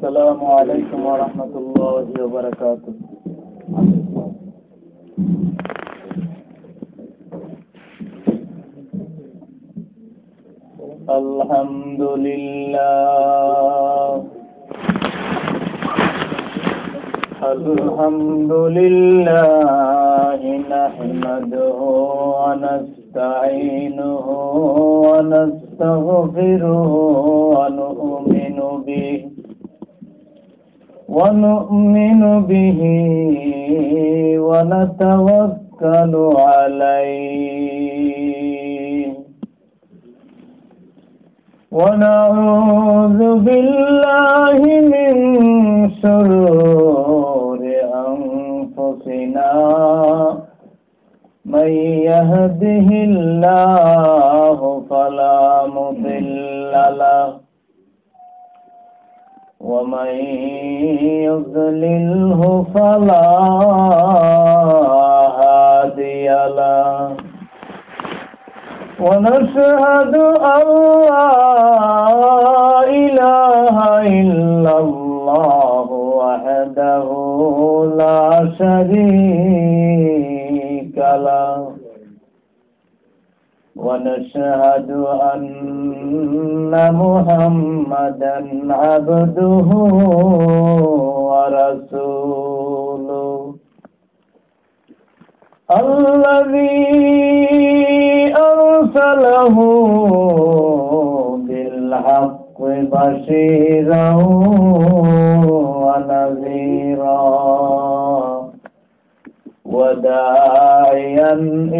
السلام عليكم ورحمة الله وبركاته. الحمد لله الحمد لله نحمده ونستعينه ونستغفره ونؤمن به ونتوكل عليه ونعوذ بالله من شرور أنفسنا من يهده الله فلا مضل له ومن يضلله فلا هادي له ونشهد أن لا إله إلا الله وحده لا شريك له ونشهد أن محمدا عبده ورسوله الذي أرسله بالحق بشيرا ونذيرا وداعيا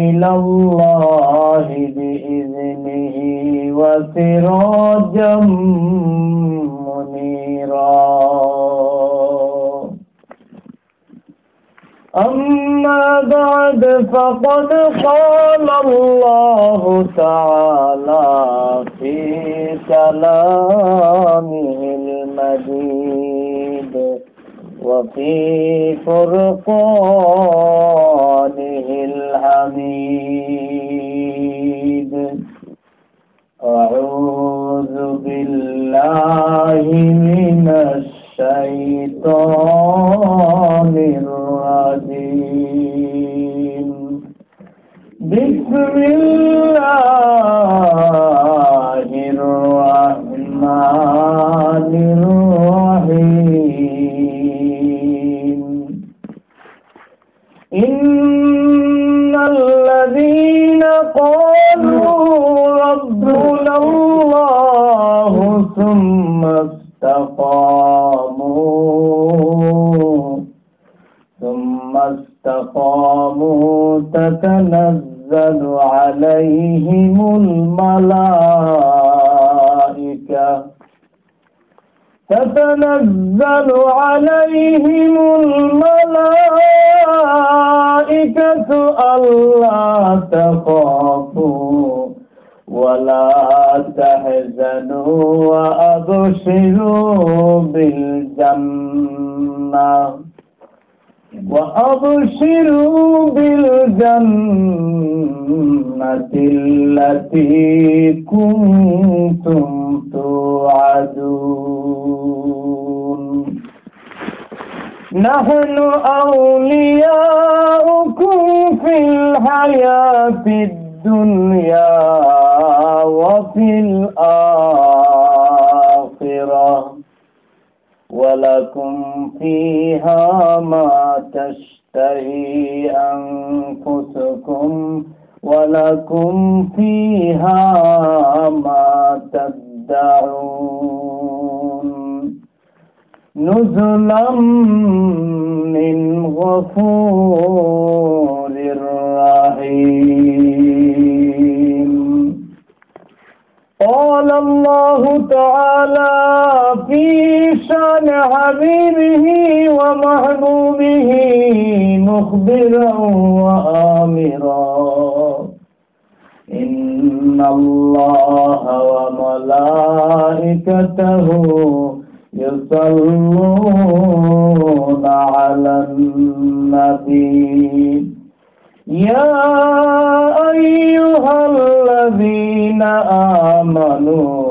إلى الله بإذنه وسراجا منيرا. أما بعد فقد قال الله تعالى في كلامه المجيد وفي فرقانه الحميد. أعوذ بالله من الشيطان الرجيم. بسم الله الرحمن الرحيم. إن الذين قالوا ربنا الله ثم استقاموا تتنزل عليهم الملائكة ألا تخافوا ولا تحزنوا وأبشروا بالجنة التي كنتم توعدون. نحن أولياؤكم في الحياة الدنيا وفي الآخرة ولكم فيها ما تشتهي أنفسكم ولكم فيها ما تدعون. نزلا من غفور رحيم. قال الله تعالى في شان حبيبه ومحبوبه مخبرا وآمرا. إن الله وملائكته يصلون على النبي يا أيها الذين آمنوا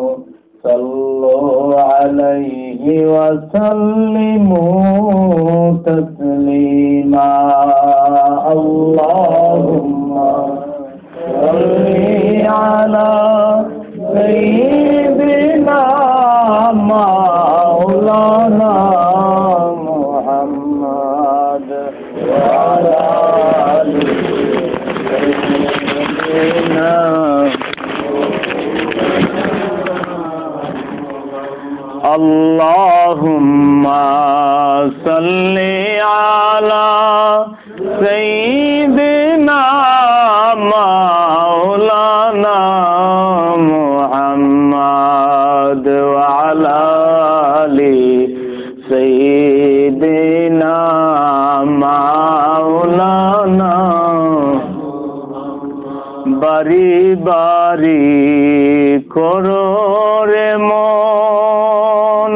صلوا عليه وسلموا تسليما اللهم صل على سيدنا مولانا محمد وعلى آل سيدنا اللهم صل على سيدنا مولانا محمد وعلى آل سيدنا مولانا বারি বারি করো রে মন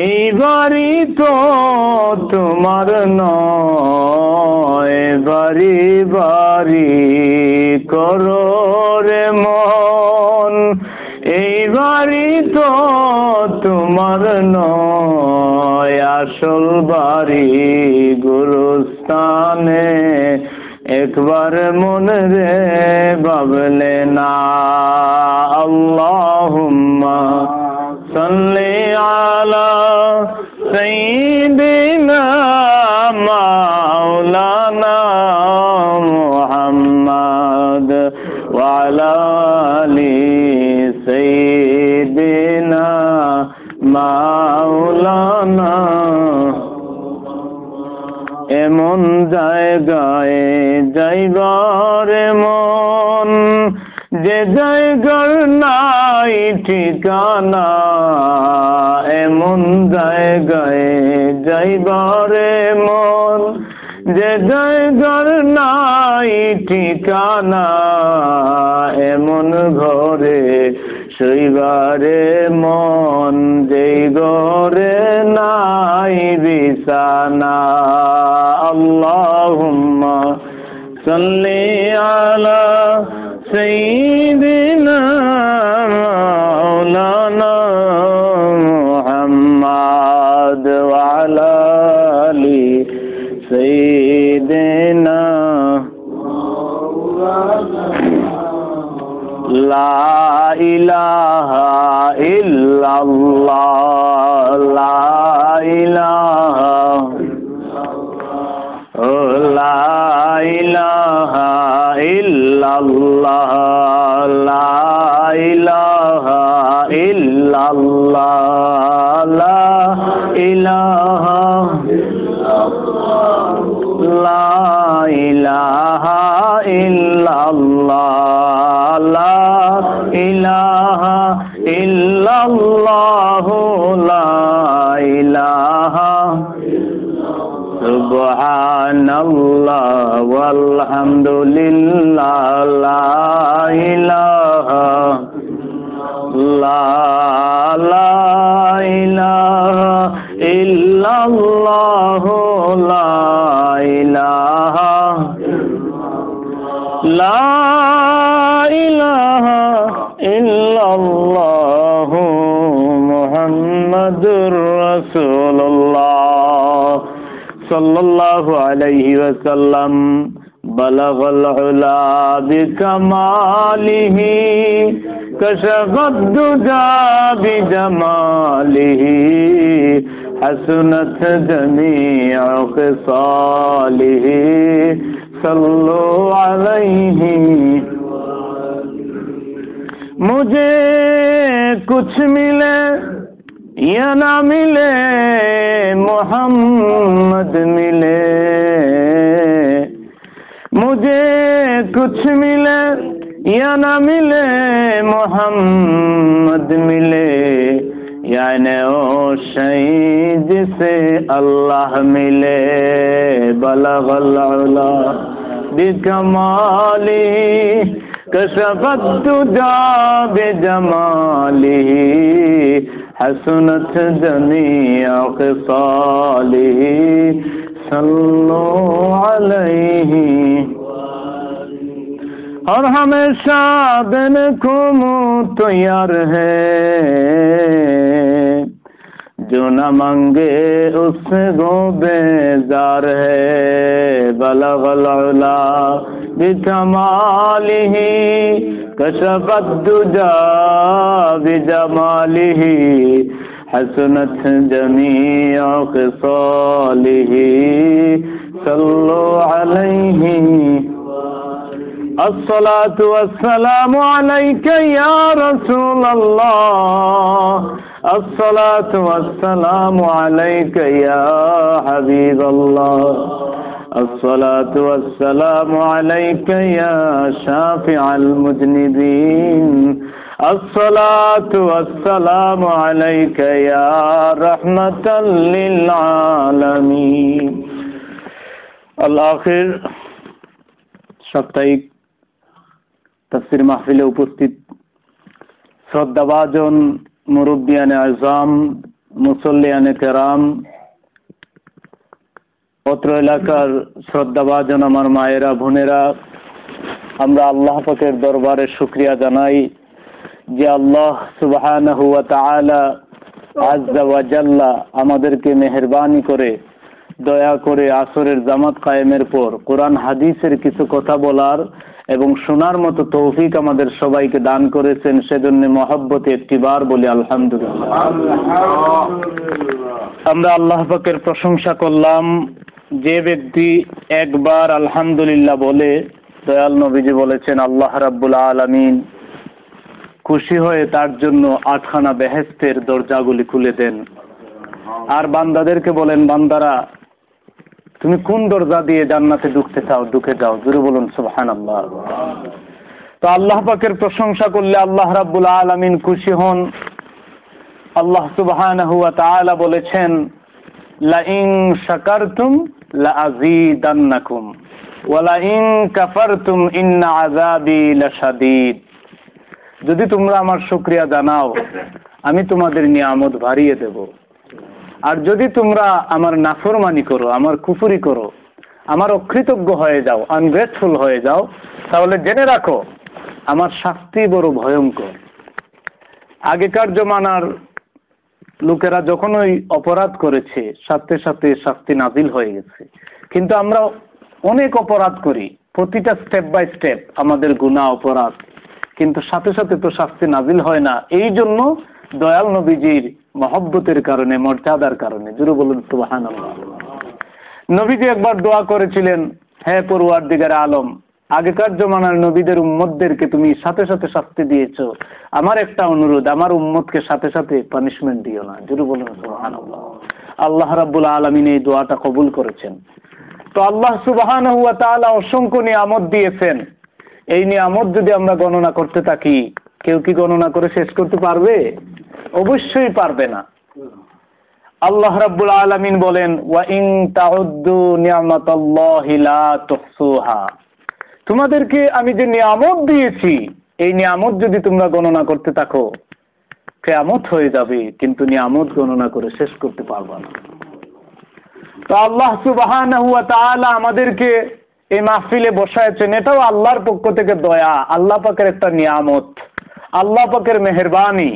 এই বাড়ি তো তোমার নয় বারি বারি করো রে মন এই বাড়ি তো তোমার নয় আসল বাড়ি গুরুস্থানে একবার মনে রে ভাবলে না আল্লাহুম্মা সাল্লি আলা সাইয়্যিদিনা মাওলানা মুহাম্মদ ওয়া আলা আলি সাইয়্যিদিনা মাওলানা এমন জায়গায় যাইবার মন যে জায়গার নাই ঠিকানা এমন জায়গায় যাইবার মন যে জায়গার নাই ঠিকানা এমন ঘরে শুইবারে মন যেই ঘরে নাই বিছানা আল্লাহুম্মা সাল্লি আলা সাইয়্যিদিনা মাওলানা মুহাম্মদ ওয়া আলা আলি সাইয়্যিদিনা লা ইলাহা ইল্লাল্লাহ লা ইলাহা লা ইলাহা ইল্লাল্লাহ লা ইলাহা ইল্লাল্লাহ লা ইলাহা লা ইলাহা ইল্লাল্লাহ লা ইলাহা ইল্লাল্লাহ লা ইলাহা সুবহানাল্লাহ ওয়ালহামদুলিল্লাহ লা ইলাহা লা ইলাহা ইল্লাল্লাহ লা ইলাহা লা ইলাহা ইল্লাল্লাহ মুহাম্মাদুর রাসূলুল্লাহ সাল্লাল্লাহু আলাইহি ওয়াসাল্লাম বালাগাল উলা বিকামালিহি কাশাফাদ দুজা বিজামালিহি হাসনাত জামিউ খিসালিহি সাল্লু আলাইহি मुझे कुछ मिले या ना मिले मोहम्मद मिले मुझे कुछ मिले या ना मिले मोहम्मद मिले यानी ओ शहीद जिसे अल्लाह मिले बलगल उला बिकमाली कशफत दुजा बिजमालिही हसनत जमीअ ख़िसालिही सल्लु अलैहि और हमेशा दिन को तैयार है जो न मांगे उससे गो बेजार है बलगल उला बिकमालिही कशफत दुजा बिजमालिही हसनत जमीअ ख़िसालिही सल्लु अलैहि अस्सलातु वस्सलामु अलैका या रसूल अल्लाह अस्सलातु वस्सलामु अलैका या हबीब अल्लाह अस्सलातु वस्सलामु अलैका या शाफिअल मुज़निबीन अस्सलातु वस्सलामु अलैका या रहमतल लिल आलमीन। अल आखिर साप्ताहिक तफसिर महफिले उपस्थित श्रद्धाभाजन मुरब्बियाने आज़ाम मुसल्लियाने केराम অত্র এলাকার শ্রদ্ধাভাজন আমার মায়েরা বোনেরা, আমরা আল্লাহ পাকের দরবারে শুকরিয়া জানাই যে আল্লাহ সুবহানাহু ওয়া তাআলা আজ্জা ওয়া জাল্লা আমাদেরকে মেহেরবানি করে দয়া করে আসরের জামাত কায়েমের পর কোরআন হাদিসের কিছু কথা বলার এবং শোনার মতো তৌফিক আমাদের সবাইকে দান করেছেন। সেজন্য মহব্বতে একটিবার বলি আলহামদুলিল্লাহ। আমরা আল্লাহ পাকের প্রশংসা করলাম। যে ব্যক্তি একবার আলহামদুলিল্লাহ বলে, দয়াল নবীজি বলেছেন আল্লাহ রাব্বুল আলামিন খুশি হয়ে তার জন্য 8খানা বেহেশতের দরজাগুলি খুলে দেন। আর বান্দাদেরকে বলেন, বান্দারা তুমি কোন দরজা দিয়ে জান্নাতে ঢুকতে চাও, ঢুকে যাও। জোরে বলুন সুবহানাল্লাহ। তো আল্লাহ পাকের প্রশংসা করলে আল্লাহ রাব্বুল আলামিন খুশি হন। আল্লাহ সুবহানাহু ওয়া তাআলা বলেছেন লা ইন শাকারতুম লা আযীদান্নাকুম ওয়া লা ইন কাফারতুম ইন্না আযাবি লাশাদীদ। যদি তোমরা আমার শুকরিয়া জানাও আমি তোমাদের নিয়ামত বাড়িয়ে দেব, আর যদি তোমরা আমার নাফরমানি করো, আমার কুফরি করো, আমার অকৃতজ্ঞ হয়ে যাও, আনগ্রেটফুল হয়ে যাও, তাহলে জেনে রাখো আমার শাস্তি বড় ভয়ঙ্কর। আগেকার জমানার লোকেরা যখন ওই অপরাধ করেছে সাথে সাথে শাস্তি নাজিল হয়ে গেছে, কিন্তু আমরা অনেক অপরাধ করি, প্রতিটা স্টেপ বাই স্টেপ আমাদের গুনাহ অপরাধ, কিন্তু সাথে সাথে তো শাস্তি নাজিল হয় না। এই জন্য দয়াল নবীজির মহব্বতের কারণে, মর্যাদার কারণে। জোরে বলুন সুবহানাল্লাহ। নবীজি একবার দোয়া করেছিলেন, হে পরওয়ারদিগার আলম, আগেকার জমানার নবীদের উম্মতদেরকে তুমি সাথে সাথে শাস্তি দিয়েছো, আমার একটা অনুরোধ, আমার উম্মতকে সাথে সাথে পানিশমেন্ট দিও না। জোরে বলুন সুবহানাল্লাহ। আল্লাহ রাব্বুল আলামিন এই দোয়াটা কবুল করেছেন। তো আল্লাহ সুবহানাহু ওয়া তাআলা অসংখ্য নিয়ামত দিয়েছেন। এই নিয়ামত যদি আমরা গণনা করতে থাকি, কেউ কি গণনা করে শেষ করতে পারবে? অবশ্যই পারবে না। আল্লাহ রাব্বুল আলামিন বলেন ওয়া ইন তাউদ্দু নি'মাতাল্লাহি লা তুহসুহা। তোমাদেরকে আমি যে নিয়ামত দিয়েছি, এই নিয়ামত যদি তোমরা গণনা করতে থাকো কিয়ামত হয়ে যাবে, কিন্তু নিয়ামত গণনা করে শেষ করতে পারবে না। তো আল্লাহ সুবহানাহু ওয়া তাআলা আমাদেরকে এই মাহফিলে বসায়ছেন, এটাও আল্লাহর পক্ষ থেকে দয়া, আল্লাহ পাকের একটা নিয়ামত, আল্লাহ পাকের মেহেরবানি।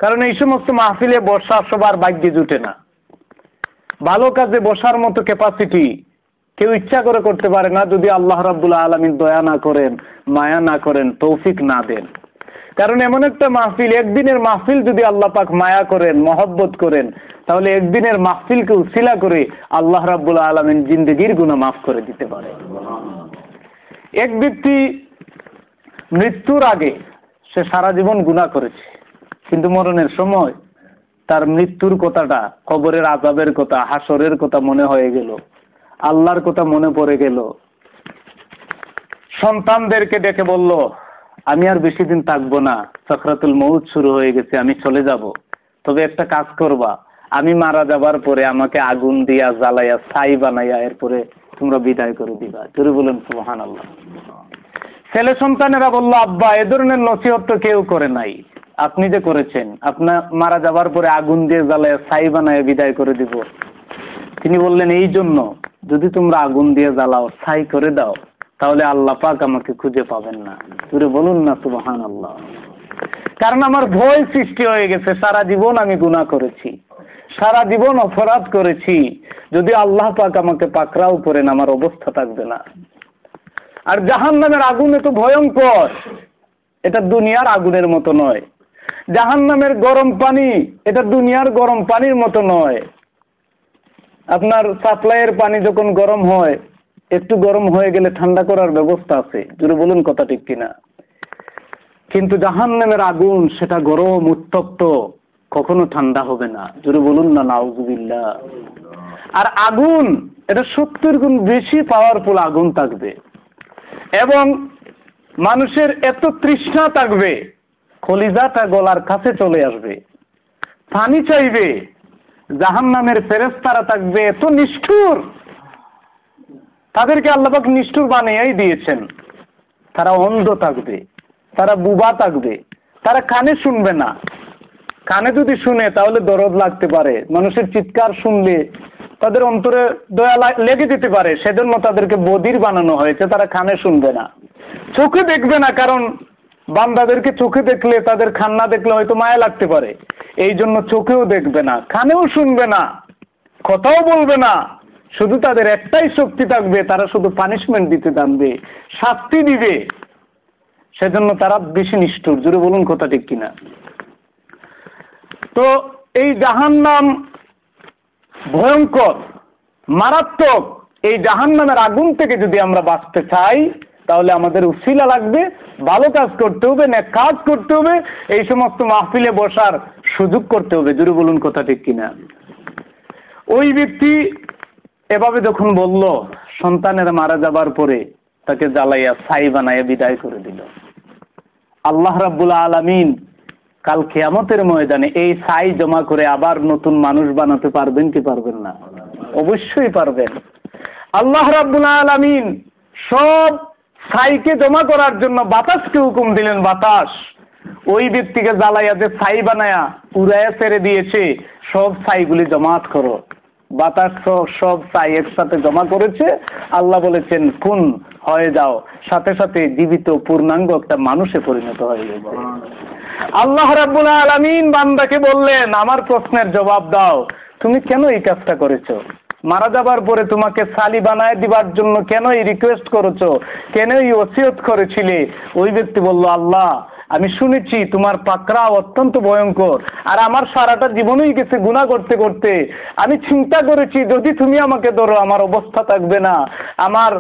কারণ এই সমস্ত মাহফিলে বসা সবার ভাগ্যে জুটে না। ভালো কাজে বসার মতো ক্যাপাসিটি কেউ ইচ্ছা করে করতে পারে না যদি আল্লাহ রাব্বুল আলামিন দয়া না করেন, মায়া না করেন, তৌফিক না দেন। কারণ এমন একটা মাহফিল, একদিনের মাহফিল যদি আল্লাহ পাক মায়া করেন, মহব্বত করেন, তাহলে একদিনের মাহফিলকে উসিলা করে আল্লাহ রাব্বুল আলামিন জিন্দেগির গুনাহ মাফ করে দিতে পারে। এক ব্যক্তি মৃত্যুর আগে সে সারা জীবন গুনাহ করেছে, কিন্তু মরণের সময় তার মৃত্যুর কথাটা, কবরের আযাবের কথা, হাসরের কথা মনে হয়ে গেল, আল্লাহর কথা মনে পড়ে গেল। সন্তানদেরকে ডেকে বলল, আমি আর বেশি দিন থাকবো না, সাকরাতুল মউত শুরু হয়ে গেছে, আমি চলে যাব। তবে একটা কাজ করবা, আমি মারা যাবার পরে আমাকে আগুন দিয়া জ্বালাইয়া ছাই বানাইয়া এরপরে তোমরা বিদায় করে দিবা। জোরে বলেন সুবহানাল্লাহ। ছেলে সন্তানেরা বলল, আব্বা এ ধরনের নসিহত তো কেউ করে নাই, আপনি যে করেছেন, আপনার মারা যাবার পরে আগুন দিয়ে জ্বালাইয়া ছাই বানাইয়া বিদায় করে দিব। তিনি বললেন, এই জন্য যদি তোমরা আগুন দিয়ে জ্বালাও, ছাই করে দাও, তাহলে আল্লাহ পাক আমাকে খুঁজে পাবেন না। জোরে বলুন না সুবহানাল্লাহ। কারণ আমার ভয় সৃষ্টি হয়ে গেছে, সারা জীবন আমি গুনাহ করেছি, সারা জীবন অপরাধ করেছি, যদি আল্লাহ পাক আমাকে পাকড়াও করেন আমার অবস্থা থাকবে না। আর জাহান্নামের আগুন এত ভয়ঙ্কর, এটা দুনিয়ার আগুনের মতো নয়। জাহান্নামের গরম পানি এটা দুনিয়ার গরম পানির মতো নয়। আপনার সাপ্লাইয়ের পানি যখন গরম হয়, একটু গরম হয়ে গেলে ঠান্ডা করার ব্যবস্থা আছে, জোরে বলুন কথা ঠিক কিনা। কিন্তু জাহান্নামের আগুন সেটা গরম উত্তপ্ত, কখনো ঠান্ডা হবে না, জোরে বলুন না নাউজুবিল্লাহ। আর আগুন এটা 70 গুণ বেশি পাওয়ারফুল আগুন থাকবে, এবং মানুষের এত তৃষ্ণা থাকবে কলিজাটা গলার কাছে চলে আসবে, পানি চাইবে। জাহান্নামের ফেরেশতারা থাকবে এত নিষ্ঠুর, তাদেরকে আল্লাহ পাক নিষ্ঠুর বানিয়েই দিয়েছেন। তারা অন্ধ থাকবে, তারা বুবা থাকবে, তারা কানে শুনবে না। কানে যদি শুনে তাহলে দরদ লাগতে পারে, মানুষের চিৎকার শুনলে তাদের অন্তরে দয়া লেগে যেতে পারে, সেজন্য তাদেরকে বধির বানানো হয়েছে, তারা কানে শুনবে না। চোখে দেখবে না, কারণ বান্দাদেরকে চোখে দেখলে, তাদের কান্না দেখলে হয়তো মায়া লাগতে পারে, এই জন্য চোখেও দেখবে না, কানেও শুনবে না, কথাও বলবে না। শুধু তাদের একটাই শক্তি থাকবে, তারা শুধু পানিশমেন্ট দিতে জানবে, শাস্তি দিবে। সেজন্য তারা বেশি নিষ্ঠুর, জোরে বলুন কথা ঠিক কিনা। তো এই জাহান্নাম ভয়ঙ্কর, মারাত্মক। এই জাহান্নামের আগুন থেকে যদি আমরা বাঁচতে চাই তাহলে আমাদের উসিলা লাগবে, ভালো কাজ করতে হবে, নেক কাজ করতে হবে, এই সমস্ত মাহফিলে বসার সুযোগ করতে হবে, জোরে বলুন কথা ঠিক কিনা। ওই ব্যক্তি এভাবে যখন বলল, সন্তানেরা মারা যাবার পরে তাকে জ্বালাইয়া ছাই বানাইয়া বিদায় করে দিল। আল্লাহ রাব্বুল আলামিন কাল কিয়ামতের ময়দানে এই ছাই জমা করে আবার নতুন মানুষ বানাতে পারবেন কি পারবেন না? অবশ্যই পারবেন। আল্লাহ রাব্বুল আলামিন সব ছাইকে জমা করার জন্য বাতাসকে হুকুম দিলেন, বাতাস ওই ব্যক্তিকে জ্বালাইয়া যে ছাই বানায়া উড়াইয়া ছেড়ে দিয়েছে, সব ছাইগুলি জমাত করো। বাতাস সব ছাই একসাথে জমা করেছে, আল্লাহ বলেছেন কুন, হয়ে যাও, সাথে সাথে জীবিত পূর্ণাঙ্গ একটা মানুষে পরিণত হয়ে গেছে। আল্লাহ রাব্বুল আলামিন বান্দাকে বললেন, আমার প্রশ্নের জবাব দাও, তুমি কেন এই কাজটা করেছো? মারা যাবার পরে তোমাকে সালি বানায় দিবার জন্য কেন এই রিকোয়েস্ট করেছো, কেন এই ওসিয়ত করেছিলে? ওই ব্যক্তি বলল, আল্লাহ আমি শুনেছি তোমার পাকড়া অত্যন্ত ভয়ঙ্কর, আর আমার সারাটা জীবনই গেছে গুনাহ করতে করতে। আমি চিন্তা করেছি যদি তুমি আমাকে ধরো আমার অবস্থা থাকবে না, আমার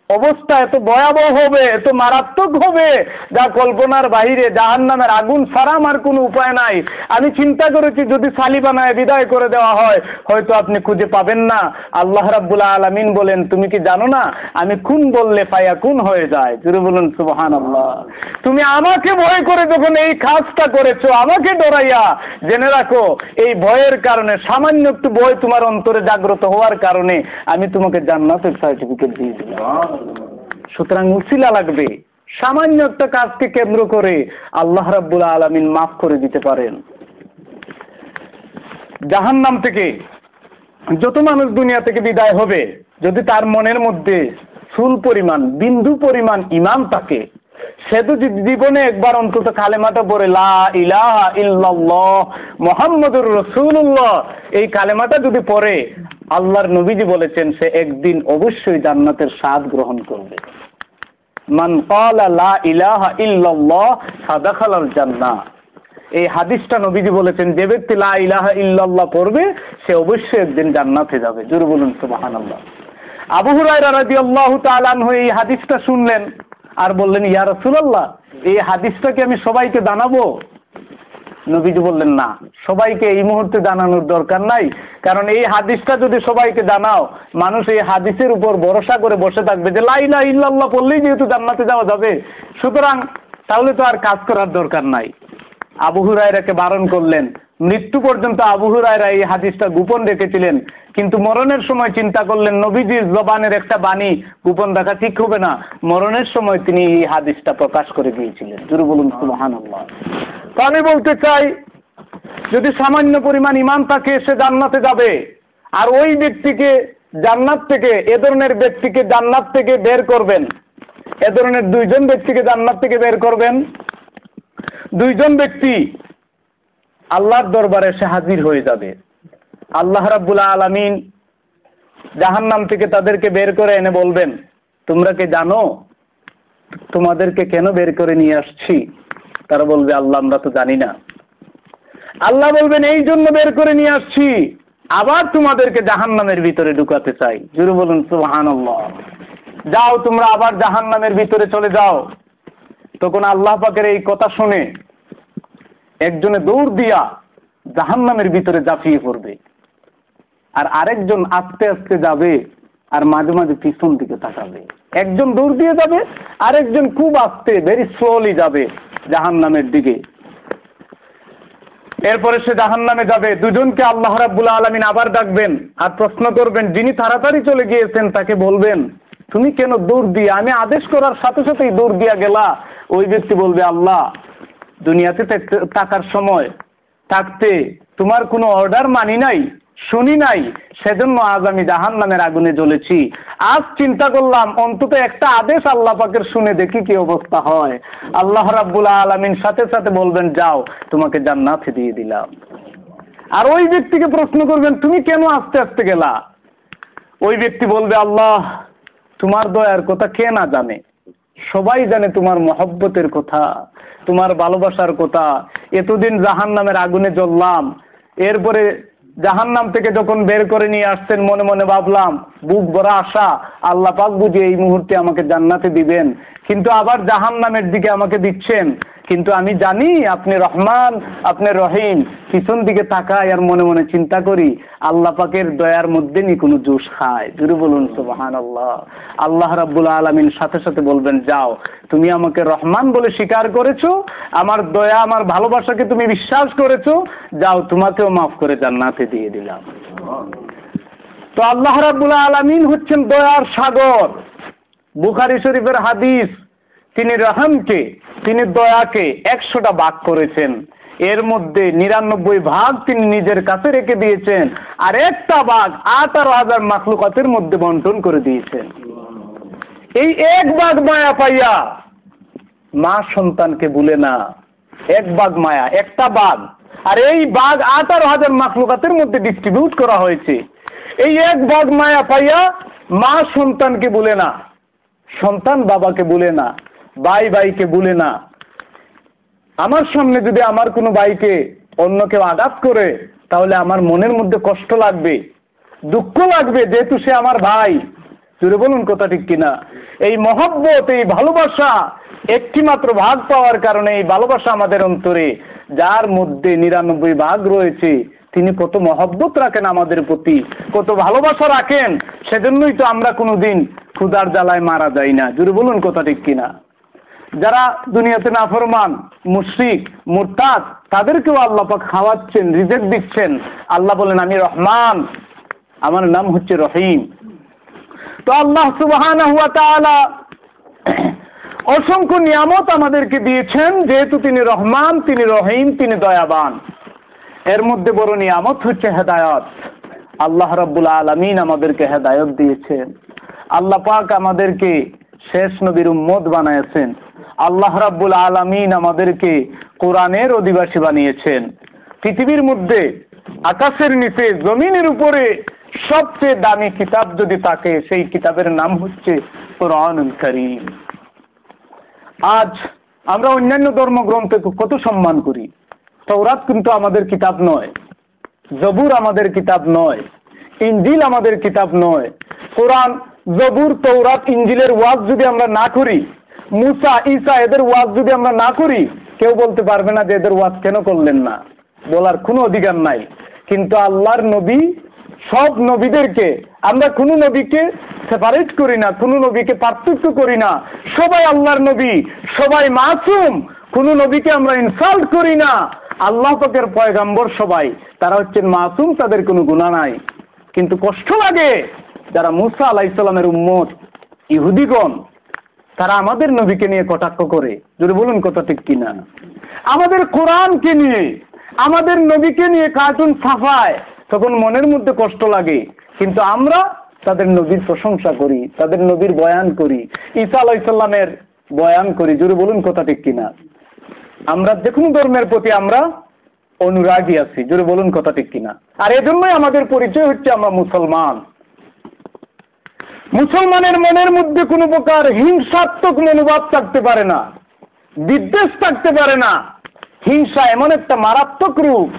অবস্থা এত ভয়াবহ হবে, এত মারাত্মক হবে যা কল্পনার বাইরে। জাহান্নামের আগুন ছাড়া আমার কোনো উপায় নাই। আমি চিন্তা করেছি যদি সালি বানায় বিদায় করে দেওয়া হয় হয়তো আপনি খুঁজে পাবেন না। আল্লাহ রাব্বুল আলামিন বলেন, তুমি কি জানো না আমি কুন বললে ফায়াকুন হয়ে যায়? জোরে বলুন সুবহানাল্লাহ। তুমি আমাকে ভয় করে যখন এই কাজটা করেছো, আমাকে ডরাইয়া, জেনে রাখো এই ভয়ের কারণে, সামান্য একটু ভয় তোমার অন্তরে জাগ্রত হওয়ার কারণে আমি তোমাকে জান্নাতের সার্টিফিকেট দিয়ে দিলাম। সুতরাং উসিলা লাগবে। সামান্য একটা কাজকে কেন্দ্র করে আল্লাহ রাব্বুল আলামিন মাফ করে দিতে পারেন। জাহান্নাম থেকে যত মানুষ দুনিয়া থেকে বিদায় হবে, যদি তার মনের মধ্যে চুল পরিমাণ, বিন্দু পরিমাণ ঈমান থাকে, সে তো জীবনে একবার অন্তত কালেমাটা পড়ে লা ইলাহা ইল্লাল্লাহ মুহাম্মাদুর রাসূলুল্লাহ, এই কালেমাটা যদি পড়ে, আল্লাহর নবীজি বলেছেন সে একদিন অবশ্যই জান্নাতের স্বাদ গ্রহণ করবে। মান ক্বালা লা ইলাহা ইল্লাল্লাহ ফাদাখালাল জান্নাহ। এই হাদিসটা নবীজি বলেছেন, যে ব্যক্তি লা ইলাহা ইল্লাল্লাহ পড়বে সে অবশ্যই একদিন জান্নাতে যাবে। জোরে বলুন সুবহানাল্লাহ। আবু হুরায়রা রাদিয়াল্লাহু তাআলা আনহু এই হাদিসটা শুনলেন আর বললেন, ইয়া রাসূলুল্লাহ এই হাদিসটা কি আমি সবাইকে জানাবো? নবীজি বললেন, না, সবাইকে এই মুহূর্তে জানানোর দরকার নাই, কারণ এই হাদিসটা যদি সবাইকে জানাও মানুষ এই হাদিসের উপর ভরসা করে বসে থাকবে যে লা ইলাহা ইল্লাল্লাহ পড়লেই যেহেতু জান্নাতে যাওয়া যাবে, সুতরাং তাহলে তো আর কাজ করার দরকার নাই। আবু হুরায়রাকে বারণ করলেন। মৃত্যু পর্যন্ত আবু হুরায়রা এই হাদিসটা গোপন রেখেছিলেন, কিন্তু মরণের সময় চিন্তা করলেন নবীজির জবানের একটা বাণী গোপন রাখা ঠিক হবে না, মরণের সময় তিনি এই হাদিসটা প্রকাশ করে দিয়েছিলেন। জোরে বলুন সুবহানাল্লাহ। তো আমি বলতে চাই, যদি সামান্য পরিমাণ ঈমান থাকে সে জান্নাতে যাবে, আর ওই ব্যক্তিকে জান্নাত থেকে, এ ধরনের ব্যক্তিকে জান্নাত থেকে বের করবেন, এ ধরনের দুইজন ব্যক্তিকে জান্নাত থেকে বের করবেন। দুইজন ব্যক্তি আল্লাহর দরবারে সে হাজির হয়ে যাবে। আল্লাহ রাব্বুল আলামিন জাহান্নাম থেকে তাদেরকে বের করে এনে বলবেন, তোমরা কি জানো তোমাদেরকে কেন বের করে নিয়ে আসছি? তারা বলবে, আল্লাহ আমরা তো জানি না। আল্লাহ বলবেন, এই জন্য বের করে নিয়ে আসছি, আবার তোমাদেরকে জাহান্নামের ভিতরে ঢুকাতে চাই। জোরে বলুন সুবহানাল্লাহ। যাও তোমরা আবার জাহান্নামের ভিতরে চলে যাও। তখন আল্লাহ পাকের এই কথা শুনে একজনে দৌড় দিয়া জাহান্নামের ভিতরে ঝাঁপিয়ে পড়বে, আর আরেকজন আস্তে আস্তে যাবে, আর মাঝে মাঝে পিছন দিকে তাকাবে। একজন দৌড় দিয়ে যাবে, আরেকজন খুব আস্তে ভেরি স্লোলি যাবে জাহান্নামের দিকে। এরপরে সে জাহান্নামে যাবে। দুজনকে আল্লাহ রাব্বুল আলামিন আবার ডাকবেন আর প্রশ্ন করবেন। যিনি তাড়াতাড়ি চলে গিয়েছেন তাকে বলবেন, তুমি কেন দৌড় দিয়ে, আমি আদেশ করার সাথে সাথেই দৌড় দিয়া গেলা? ওই ব্যক্তি বলবে, আল্লাহ দুনিয়াতে থাকার সময় থাকতে তোমার কোনো অর্ডার মানি নাই, শুনি নাই, সেজন্য আজ আমি জাহান্নামের আগুনে জ্বলেছি। আজ চিন্তা করলাম অন্তত একটা আদেশ আল্লাহ পাকের শুনে দেখি কি অবস্থা হয়। আল্লাহ রাব্বুল আলামিন সাথে সাথে বলবেন, যাও তোমাকে জান্নাতে দিয়ে দিলাম। আর ওই ব্যক্তিকে প্রশ্ন করবেন, তুমি কেন আস্তে আস্তে গেলা? ওই ব্যক্তি বলবে, আল্লাহ তোমার দয়ার কথা কে না জানে, সবাই জানে তোমার মহব্বতের কথা, তোমার ভালোবাসার কথা। এতদিন জাহান্নামের আগুনে জ্বললাম, এরপরে জাহান্নাম থেকে যখন বের করে নিয়ে আসছেন মনে মনে ভাবলাম বুক ভরা আশা, আল্লাহ পাক বুঝি এই মুহূর্তে আমাকে জান্নাতে দিবেন, কিন্তু আবার জাহান্নামের দিকে আমাকে দিচ্ছেন। কিন্তু আমি জানি আপনি রহমান, আপনি রহিম। পিছন দিকে তাকাই আর মনে মনে চিন্তা করি, আল্লাহ পাকের দয়ার মধ্যে নি কোনো জুস খায়। জোরে বলুন সুবহানাল্লাহ। আল্লাহ রাব্বুল আলামিন সাথে সাথে বলবেন, যাও তুমি আমাকে রহমান বলে স্বীকার করেছো, আমার দয়া আমার ভালোবাসাকে তুমি বিশ্বাস করেছো, যাও তোমাকেও মাফ করে জান্নাতে দিয়ে দিলাম। তো আল্লাহ রাব্বুল আলামিন হচ্ছেন দয়ার সাগর। বুখারী শরীফের হাদিস, তিনি রহমকে, তিনি দয়াকে 100টা ভাগ করেছেন, এর মধ্যে 99 ভাগ তিনি নিজের কাছে রেখে দিয়েছেন, আর একটা ভাগ 18,000 মাখলুকাতের মধ্যে বন্টন করে দিয়েছেন। এই এক ভাগ মায়া পাইয়া মা সন্তানকে ভুলে না। এক ভাগ মায়া, একটা ভাগ, আর এই ভাগ 18,000 মাখলুকাতের মধ্যে ডিস্ট্রিবিউট করা হয়েছে। এই এক ভাগ মায়া পাইয়া মা সন্তানকে ভুলে না, সন্তান বাবাকে ভুলে না, ভাই ভাইকে ভুলে না। আমার সামনে যদি আমার কোনো ভাইকে অন্য কেউ আঘাত করে, তাহলে আমার মনের মধ্যে কষ্ট লাগবে, দুঃখ লাগবে, যেহেতু সে আমার ভাই। জোরে বলুন কথা ঠিক কিনা? এই মহব্বত, এই ভালোবাসা একটি মাত্র ভাগ পাওয়ার কারণে, এই ভালোবাসা আমাদের অন্তরে, যার মধ্যে 99 ভাগ রয়েছে, তিনি কত মহব্বত রাখেন আমাদের প্রতি, কত ভালোবাসা রাখেন। সেজন্যই তো আমরা কোনোদিন ক্ষুধার জ্বালায় মারা যাই না। জোরে বলুন কথা ঠিক কিনা? যারা দুনিয়াতে নাফরমান, মুশরিক, মুরতাদ, তাদেরকেও আল্লাহ পাক খাওয়াচ্ছেন, রিজিক দিচ্ছেন। আল্লাহ বলেন, আমি রহমান, আমার নাম হচ্ছে রহিম। তো আল্লাহ সুবহানাহু ওয়া তাআলা অসংখ্য নিয়ামত আমাদেরকে দিয়েছেন, যেহেতু তিনি রহমান, তিনি রহিম, তিনি দয়াবান। এর মধ্যে বড় নিয়ামত হচ্ছে হেদায়েত। আল্লাহ রাব্বুল আলামিন আমাদেরকে হেদায়েত দিয়েছেন। আল্লাহ পাক আমাদেরকে শেষ নবীর উম্মত বানিয়েছেন। আল্লাহ রাব্বুল আলামিন আমাদেরকে কোরআনের অধিবাসী বানিয়েছেন। পৃথিবীর মধ্যে, আকাশের নিচে, জমিনের উপরে সবচেয়ে দামি কিতাব যদি থাকে, সেই কিতাবের নাম হচ্ছে কোরআনুল কারীম। আজ আমরা অন্যান্য ধর্মগ্রন্থকে কত সম্মান করি। তাওরাত কিন্তু আমাদের কিতাব নয়, জবুর আমাদের কিতাব নয়, ইনজিল আমাদের কিতাব নয়। কোরআন, জবুর, তাওরাত, ইনজিলের ওয়াজ যদি আমরা না করি, মুসা, ঈসা এদের ওয়াজ যদি আমরা না করি, কেউ বলতে পারবে না যে এদের ওয়াজ কেন করলেন না, বলার কোনো অধিকার নাই। কিন্তু আল্লাহর নবী, সব নবীদেরকে, আমরা কোনো নবীকে সেপারেট করি না, কোনো নবীকে পার্থক্য করি না। সবাই আল্লাহর নবী, সবাই মাসুম, কোনো নবীকে আমরা ইনসাল্ট করি না। আল্লাহ পাকের পয়গম্বর সবাই, তারা হচ্ছেন মাসুম, তাদের কোনো গুনাহ নাই। কিন্তু কষ্ট লাগে যারা মুসা আলাইহিস সালামের উম্মত, ইহুদিগণ, তারা আমাদের নবীকে নিয়ে কটাক্ষ করে। যদি বলুন কথা ঠিক কিনা? আমাদের কোরআনকে নিয়ে, আমাদের নবীকে নিয়ে কার্টুন ছাপায়, তখন মনের মধ্যে কষ্ট লাগে। কিন্তু আমরা তাদের নবীর প্রশংসা করি, তাদের নবীর বয়ান করি, ঈসা আলাইহিস সালামের বয়ান করি। জোরে বলুন কথা ঠিক কিনা? আমরা যে কোনো ধর্মের প্রতি আমরা অনুরাগী আছি। জোরে বলুন কথা ঠিক কিনা? আর এজন্যই আমাদের পরিচয় হচ্ছে আমরা মুসলমান। মুসলমানের মনের মধ্যে কোনো প্রকার হিংসাত্মক মনোভাব থাকতে পারে না, বিদ্বেষ থাকতে পারে না। হিংসা এমন একটা মারাত্মক রূপ,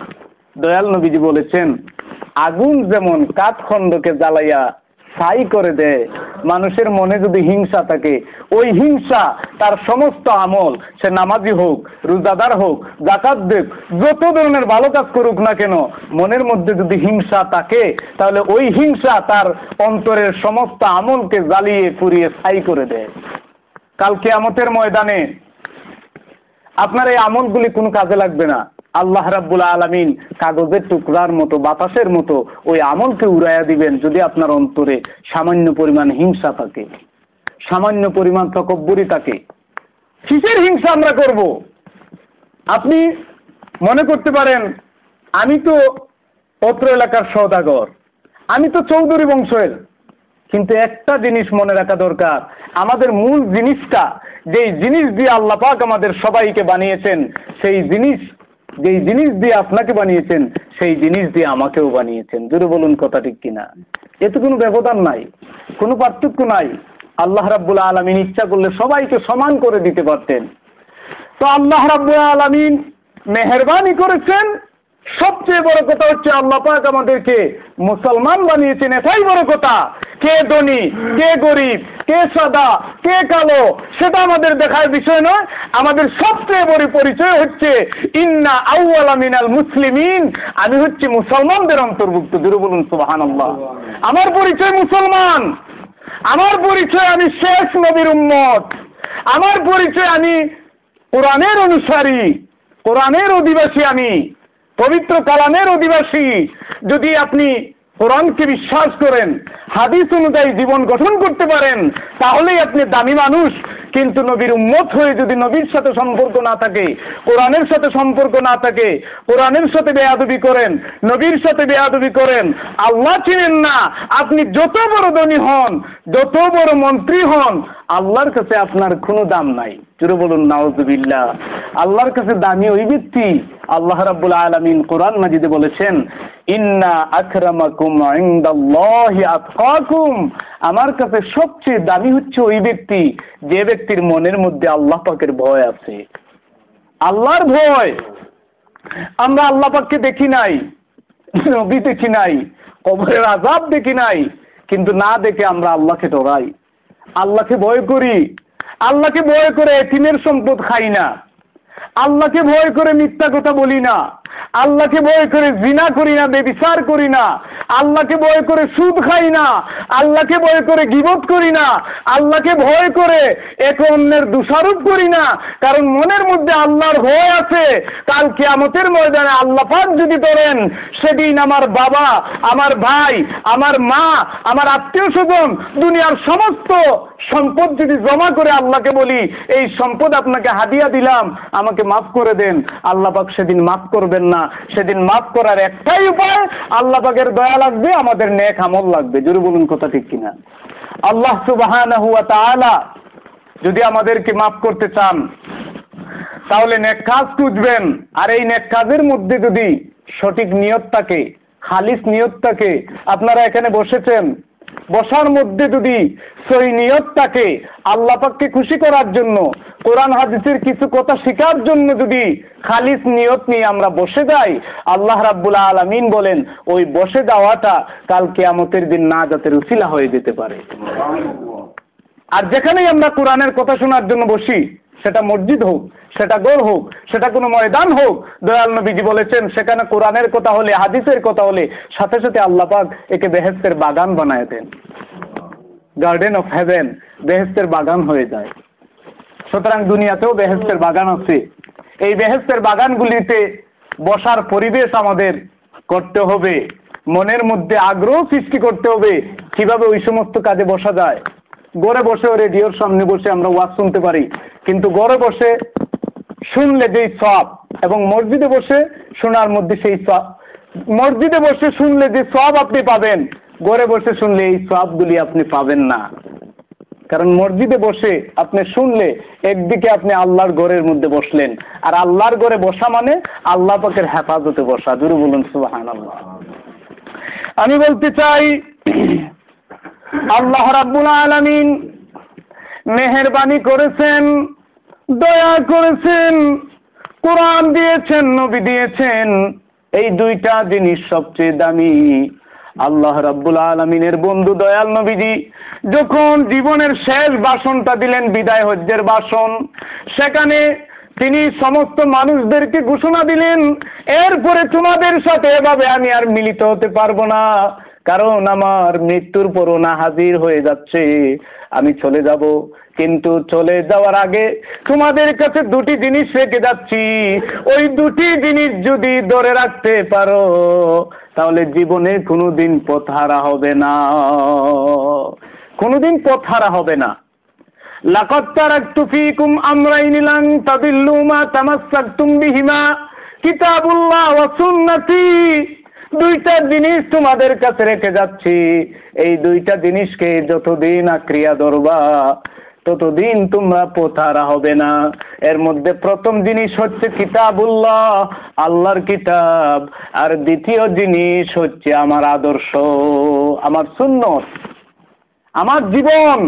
দয়াল নবীজি বলেছেন আগুন যেমন কাঠখণ্ডকে জ্বালাইয়া ছাই করে দেয়, মানুষের মনে যদি হিংসা থাকে, ওই হিংসা তার সমস্ত আমল, সে নামাজি হোক, রোজাদার হোক, যাকাত দেখ, যত ধরনের ভালো কাজ করুক না কেন, মনের মধ্যে যদি হিংসা থাকে, তাহলে ওই হিংসা তার অন্তরের সমস্ত আমলকে জ্বালিয়ে পুড়িয়ে ছাই করে দেয়। কাল কিয়ামতের ময়দানে আপনার এই আমলগুলি কোনো কাজে লাগবে না। আল্লাহ রাব্বুল আলামিন কাগজের টুকরার মতো, বাতাসের মতো ওই আমলকে উড়াইয়া দিবেন যদি আপনার অন্তরে সামান্য পরিমাণ হিংসা থাকে, সামান্য পরিমাণ তকব্বুরি থাকে। কিসের হিংসা আমরা করব? আপনি মনে করতে পারেন আমি তো অত্র এলাকার সওদাগর, আমি তো চৌধুরী বংশের, কিন্তু একটা জিনিস মনে রাখা দরকার, আমাদের মূল জিনিসটা, যেই জিনিস দিয়ে আল্লাহ পাক আমাদের সবাইকে বানিয়েছেন, সেই জিনিস, যেই জিনিস দিয়ে আপনাকে বানিয়েছেন, সেই জিনিস দিয়ে আমাকেও বানিয়েছেন। জোরে বলুন কথা ঠিক কিনা? এতে কোনো ব্যবধান নাই, কোনো পার্থক্য নাই। আল্লাহ রাব্বুল আলামিন ইচ্ছা করলে সবাইকে সমান করে দিতে পারতেন। তো আল্লাহ রাব্বুল আলামিন মেহেরবানি করেছেন। সবচেয়ে বড় কথা হচ্ছে আল্লাহ পাক আমাদেরকে মুসলমান বানিয়েছেন, এটাই বড় কথা। কে ধনী, কে গরিব, কে সাদা, কে কালো, সেটা আমাদের দেখার বিষয় নয়। আমাদের সবচেয়ে বড় পরিচয় হচ্ছে ইন্না আউওয়ালা মিনাল মুসলিমিন, আমি হচ্ছি মুসলমানদের অন্তর্ভুক্ত। জোরে বলুন সুবহানাল্লাহ। আমার পরিচয় মুসলমান, আমার পরিচয় আমি শেষ নবীর উম্মত, আমার পরিচয় আমি কোরআনের অনুসারী, কোরআনের অধিবাসী, আমি পবিত্র কালামের অধিবাসী। যদি আপনি কোরআনকে বিশ্বাস করেন, হাদিস অনুযায়ী জীবন গঠন করতে পারেন, তাহলেই আপনি দামি মানুষ। কিন্তু নবীর উম্মত হয়ে যদি নবীর সাথে সম্পর্ক না থাকে, কোরআনের সাথে সম্পর্ক না থাকে, কোরআনের সাথে বেয়াদবি করেন, নবীর সাথে বেয়াদবি করেন, আল্লাহ চিনেন না, আপনি যত বড় ধনী হন, যত বড় মন্ত্রী হন, আল্লাহর কাছে আপনার কোনো দাম নাই। জোরে বলুন নাউযুবিল্লাহ। আল্লাহর কাছে দামি ওই ব্যক্তি, আল্লাহ রাব্বুল আলামিন কোরআন মাজিদে বলেছেন ইন্না আকরামাকুম ইনদাল্লাহি আতকাকুম, আমার কাছে সবচেয়ে দামি হচ্ছে ওই ব্যক্তি যে ব্যক্তির মনের মধ্যে আল্লাহ পাকের ভয় আছে। আল্লাহর ভয়। আমরা আল্লাহ পাককে দেখি নাই, নবী দেখি নাই, কবরের আযাব দেখি নাই, কিন্তু না দেখে আমরা আল্লাহকে ডরাই, আল্লাহকে ভয় করি। আল্লাহকে ভয় করে এতিমের সম্পদ খাই না, আল্লাহকে ভয় করে মিথ্যা কথা বলি না, আল্লাহকে ভয় করে জিনা করি না, ব্যভিচার করি না, আল্লাহকে ভয় করে সুদ খাই না, আল্লাহকে ভয় করে গীবত করি না, আল্লাহকে ভয় করে এক অন্যের দোষারোপ করি না। কারণ মনের মধ্যে আল্লাহর ভয় আছে। কাল কিয়ামতের ময়দানে আল্লাহ পাক যদি ধরেন, সেদিন আমার বাবা, আমার ভাই, আমার মা, আমার আত্মীয় স্বজন, দুনিয়ার সমস্ত সম্পদ যদি জমা করে আল্লাহকে বলি এই সম্পদ আপনাকে হাদিয়া দিলাম, আমাকে মাফ করে দেন, আল্লাহ পাক সেদিন মাফ করবেন না। সেদিন মাফ করার একটাই উপায়, আল্লাহ পাকের দয়া লাগবে, আমাদের নেক আমল লাগবে। জোরে বলুন কথা ঠিক কিনা? আল্লাহ সুবহানাহু ওয়া তাআলা যদি আমাদেরকে মাফ করতে চান, তাহলে নেক কাজ খুঁজবেন। আর এই নেক কাজের মধ্যে যদি সঠিক নিয়ত থাকে, খালিস নিয়ত থাকে, আপনারা এখানে বসেছেন, বসার মধ্যে যদি সহি নিয়ত থাকে, আল্লাহ পাককে খুশি করার জন্য, কোরআন হাদিসের কিছু কথা শেখার জন্য যদি খালিস নিয়ত নিয়ে আমরা বসে যাই, আল্লাহ রাব্বুল আলামিন বলেন ওই বসে যাওয়াটা কাল কিয়ামতের দিন নাজাতের উসিলা হয়ে যেতে পারে। আর যেখানেই আমরা কোরআনের কথা শোনার জন্য বসি, সেটা মসজিদ হোক, সেটা ঘর হোক, সেটা কোনো ময়দান হোক, দয়াল নবীজি বলেছেন সেখানে কোরআনের কথা হলে, হাদিসের কথা হলে, সাথে সাথে আল্লাহ পাক একে বেহেশতের বাগান বানায় দেন। গার্ডেন অফ হেভেন, বেহেশতের বাগান হয়ে যায়। সুতরাং দুনিয়াতেও বেহেশতের বাগান আছে। এই বেহেশতের বাগানগুলিতে বসার পরিবেশ আমাদের করতে হবে, মনের মধ্যে আগ্রহ সৃষ্টি করতে হবে কিভাবে ওই সমস্ত কাজে বসা যায়। ঘরে বসে রেডিওর সামনে বসে আমরা ওয়াজ শুনতে পারি, কিন্তু ঘরে বসে শুনলে যেই সওয়াব এবং মসজিদে বসে শোনার মধ্যে সেই সওয়াব, মসজিদে বসে শুনলে যে সওয়াব আপনি পাবেন, ঘরে বসে শুনলে এই সওয়াবগুলি আপনি পাবেন না। কারণ মসজিদে বসে আপনি শুনলে একদিকে আপনি আল্লাহর ঘরের মধ্যে বসলেন, আর আল্লাহর ঘরে বসা মানে আল্লাহ পাকের হেফাজতে বসা। জোরে বলুন সুবহানাল্লাহ। আমি বলতে চাই আল্লাহ রাব্বুল আলামিন মেহেরবানি করেছেন, দয়া করেছেন, কোরআন দিয়েছেন, নবী দিয়েছেন। এই দুইটা জিনিস সবচেয়ে দামি। আল্লাহ রাব্বুল আলামিনের বন্ধু দয়াল নবীজি যখন জীবনের শেষ ভাষণটা দিলেন, বিদায় হজ্জের ভাষণ, সেখানে তিনি সমস্ত মানুষদেরকে ঘোষণা দিলেন, এরপরে তোমাদের সাথে এভাবে আমি আর মিলিত হতে পারবো না, কারণ আমার মৃত্যুর পরও না হাজির হয়ে যাচ্ছে, আমি চলে যাব। কিন্তু চলে যাওয়ার আগে তোমাদের কাছে দুটি জিনিস রেখে যাচ্ছি, ওই দুটি জিনিস যদি ধরে রাখতে পারো তাহলে জীবনে কোনোদিন পথহারা হবে না, কোনোদিন পথহারা হবে না। লাকাদ তারাকতু ফীকুম আমরাইনি লান তাদিল্লু মা তামাসসাকতুম বিহিমা কিতাবুল্লাহ ওয়া সুন্নতি। দুইটা জিনিস তোমাদের কাছে রেখে যাচ্ছি, এই দুইটা জিনিসকে যতদিন আঁকড়িয়া ধরবা ততদিন তোমরা পথহারা হবে না। এর মধ্যে প্রথম জিনিস হচ্ছে কিতাবুল্লাহ, আল্লাহর কিতাব, আর দ্বিতীয় জিনিস হচ্ছে আমার আদর্শ, আমার সুন্নত, আমার জীবন।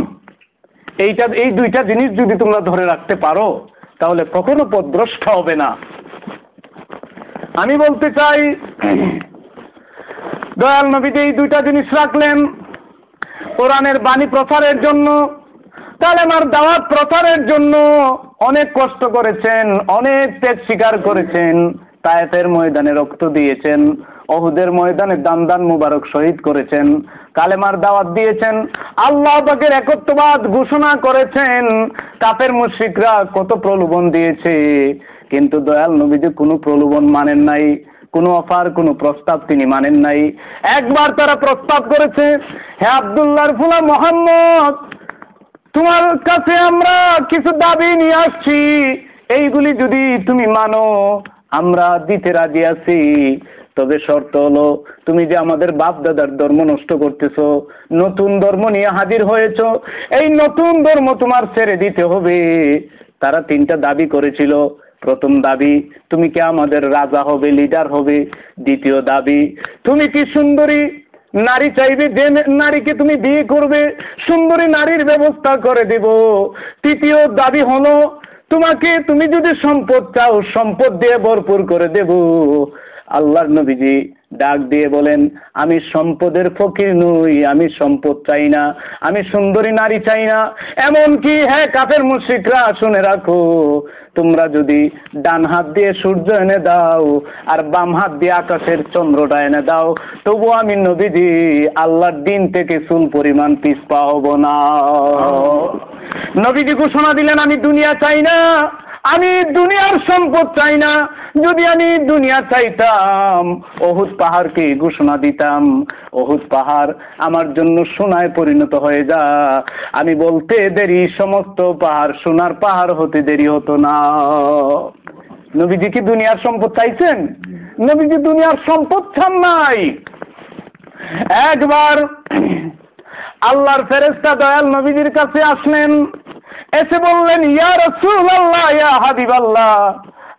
এই দুইটা জিনিস যদি তোমরা ধরে রাখতে পারো তাহলে কখনো পথভ্রষ্ট হবে না। আমি বলতে চাই দয়াল নবীজি এই দুইটা জিনিস রাখলেন কোরআনের বাণী প্রচারের জন্য, কালেমার দাওয়াত প্রচারের জন্য অনেক কষ্ট করেছেন, অনেক ত্যাগ স্বীকার করেছেন, তায়েফের ময়দানে রক্ত দিয়েছেন, ওহুদের ময়দানে দান মুবারক শহীদ করেছেন, কালেমার দাওয়াত দিয়েছেন, আল্লাহ পাকের একত্ববাদ ঘোষণা করেছেন। কাফের মুশরিকরা কত প্রলোভন দিয়েছে, কিন্তু দয়াল নবীজি কোনো প্রলোভন মানেন নাই, কোনো অফার, কোনো প্রস্তাব তিনি মানেন নাই। একবার তারা প্রস্তাব করেছে, হে আব্দুল্লাহর ফুলা মুহাম্মদ, তোমার কাছে আমরা কিছু দাবি নিয়ে আসছি, এইগুলি যদি তুমি মানো আমরা দিতে রাজি আছি, তবে শর্ত হলো তুমি যে আমাদের বাপ দাদার ধর্ম নষ্ট করতেছো, নতুন ধর্ম নিয়ে হাজির হয়েছো, এই নতুন ধর্ম তোমার ছেড়ে দিতে হবে। তারা তিনটা দাবি করেছিল। প্রথম দাবি, তুমি কি আমাদের রাজা হবে, লিডার হবে। দ্বিতীয় দাবি, তুমি কি সুন্দরী নারী চাইবে, যে নারীকে তুমি বিয়ে করবে সুন্দরী নারীর ব্যবস্থা করে দেব। তৃতীয় দাবি হলো তুমি যদি সম্পদ চাও সম্পদ দিয়ে ভরপুর করে দেব। আল্লাহর নবীজি ডাক দিয়ে বলেন, আমি সম্পদের ফকির নই, আমি সম্পদ চাই না, আমি সুন্দরী নারী চাই না। এমনকি হ্যাঁ কাফের মুশরিকরা শুনে রাখো, তোমরা যদি ডান হাত দিয়ে সূর্য এনে দাও আর বাম হাত দিয়ে আকাশের চন্দ্রটা এনে দাও, তবু আমি নবীজি আল্লাহর দিন থেকে চুল পরিমাণ পিছপা হব না। নবীজি ঘোষণা দিলেন, আমি দুনিয়া চাই না, আমি দুনিয়ার সম্পদ চাই না। যদি আমি দুনিয়া চাইতাম ওহুদ পাহাড়কে ঘোষণা দিতাম, ওহুদ পাহাড় আমার জন্য সোনায় পরিণত হয়ে যা, আমি বলতে দেরি সমস্ত পাহাড় সোনার পাহাড় হতে দেরি হতো না। নবীজি কি দুনিয়ার সম্পদ চাইছেন? নবীজি দুনিয়ার সম্পদ চান নাই। একবার আল্লাহর ফেরেশতা দয়াল নবীজির কাছে আসলেন, এসে বললেন, ইয়া রাসূলুল্লাহ, ইয়া হাবিবাল্লাহ,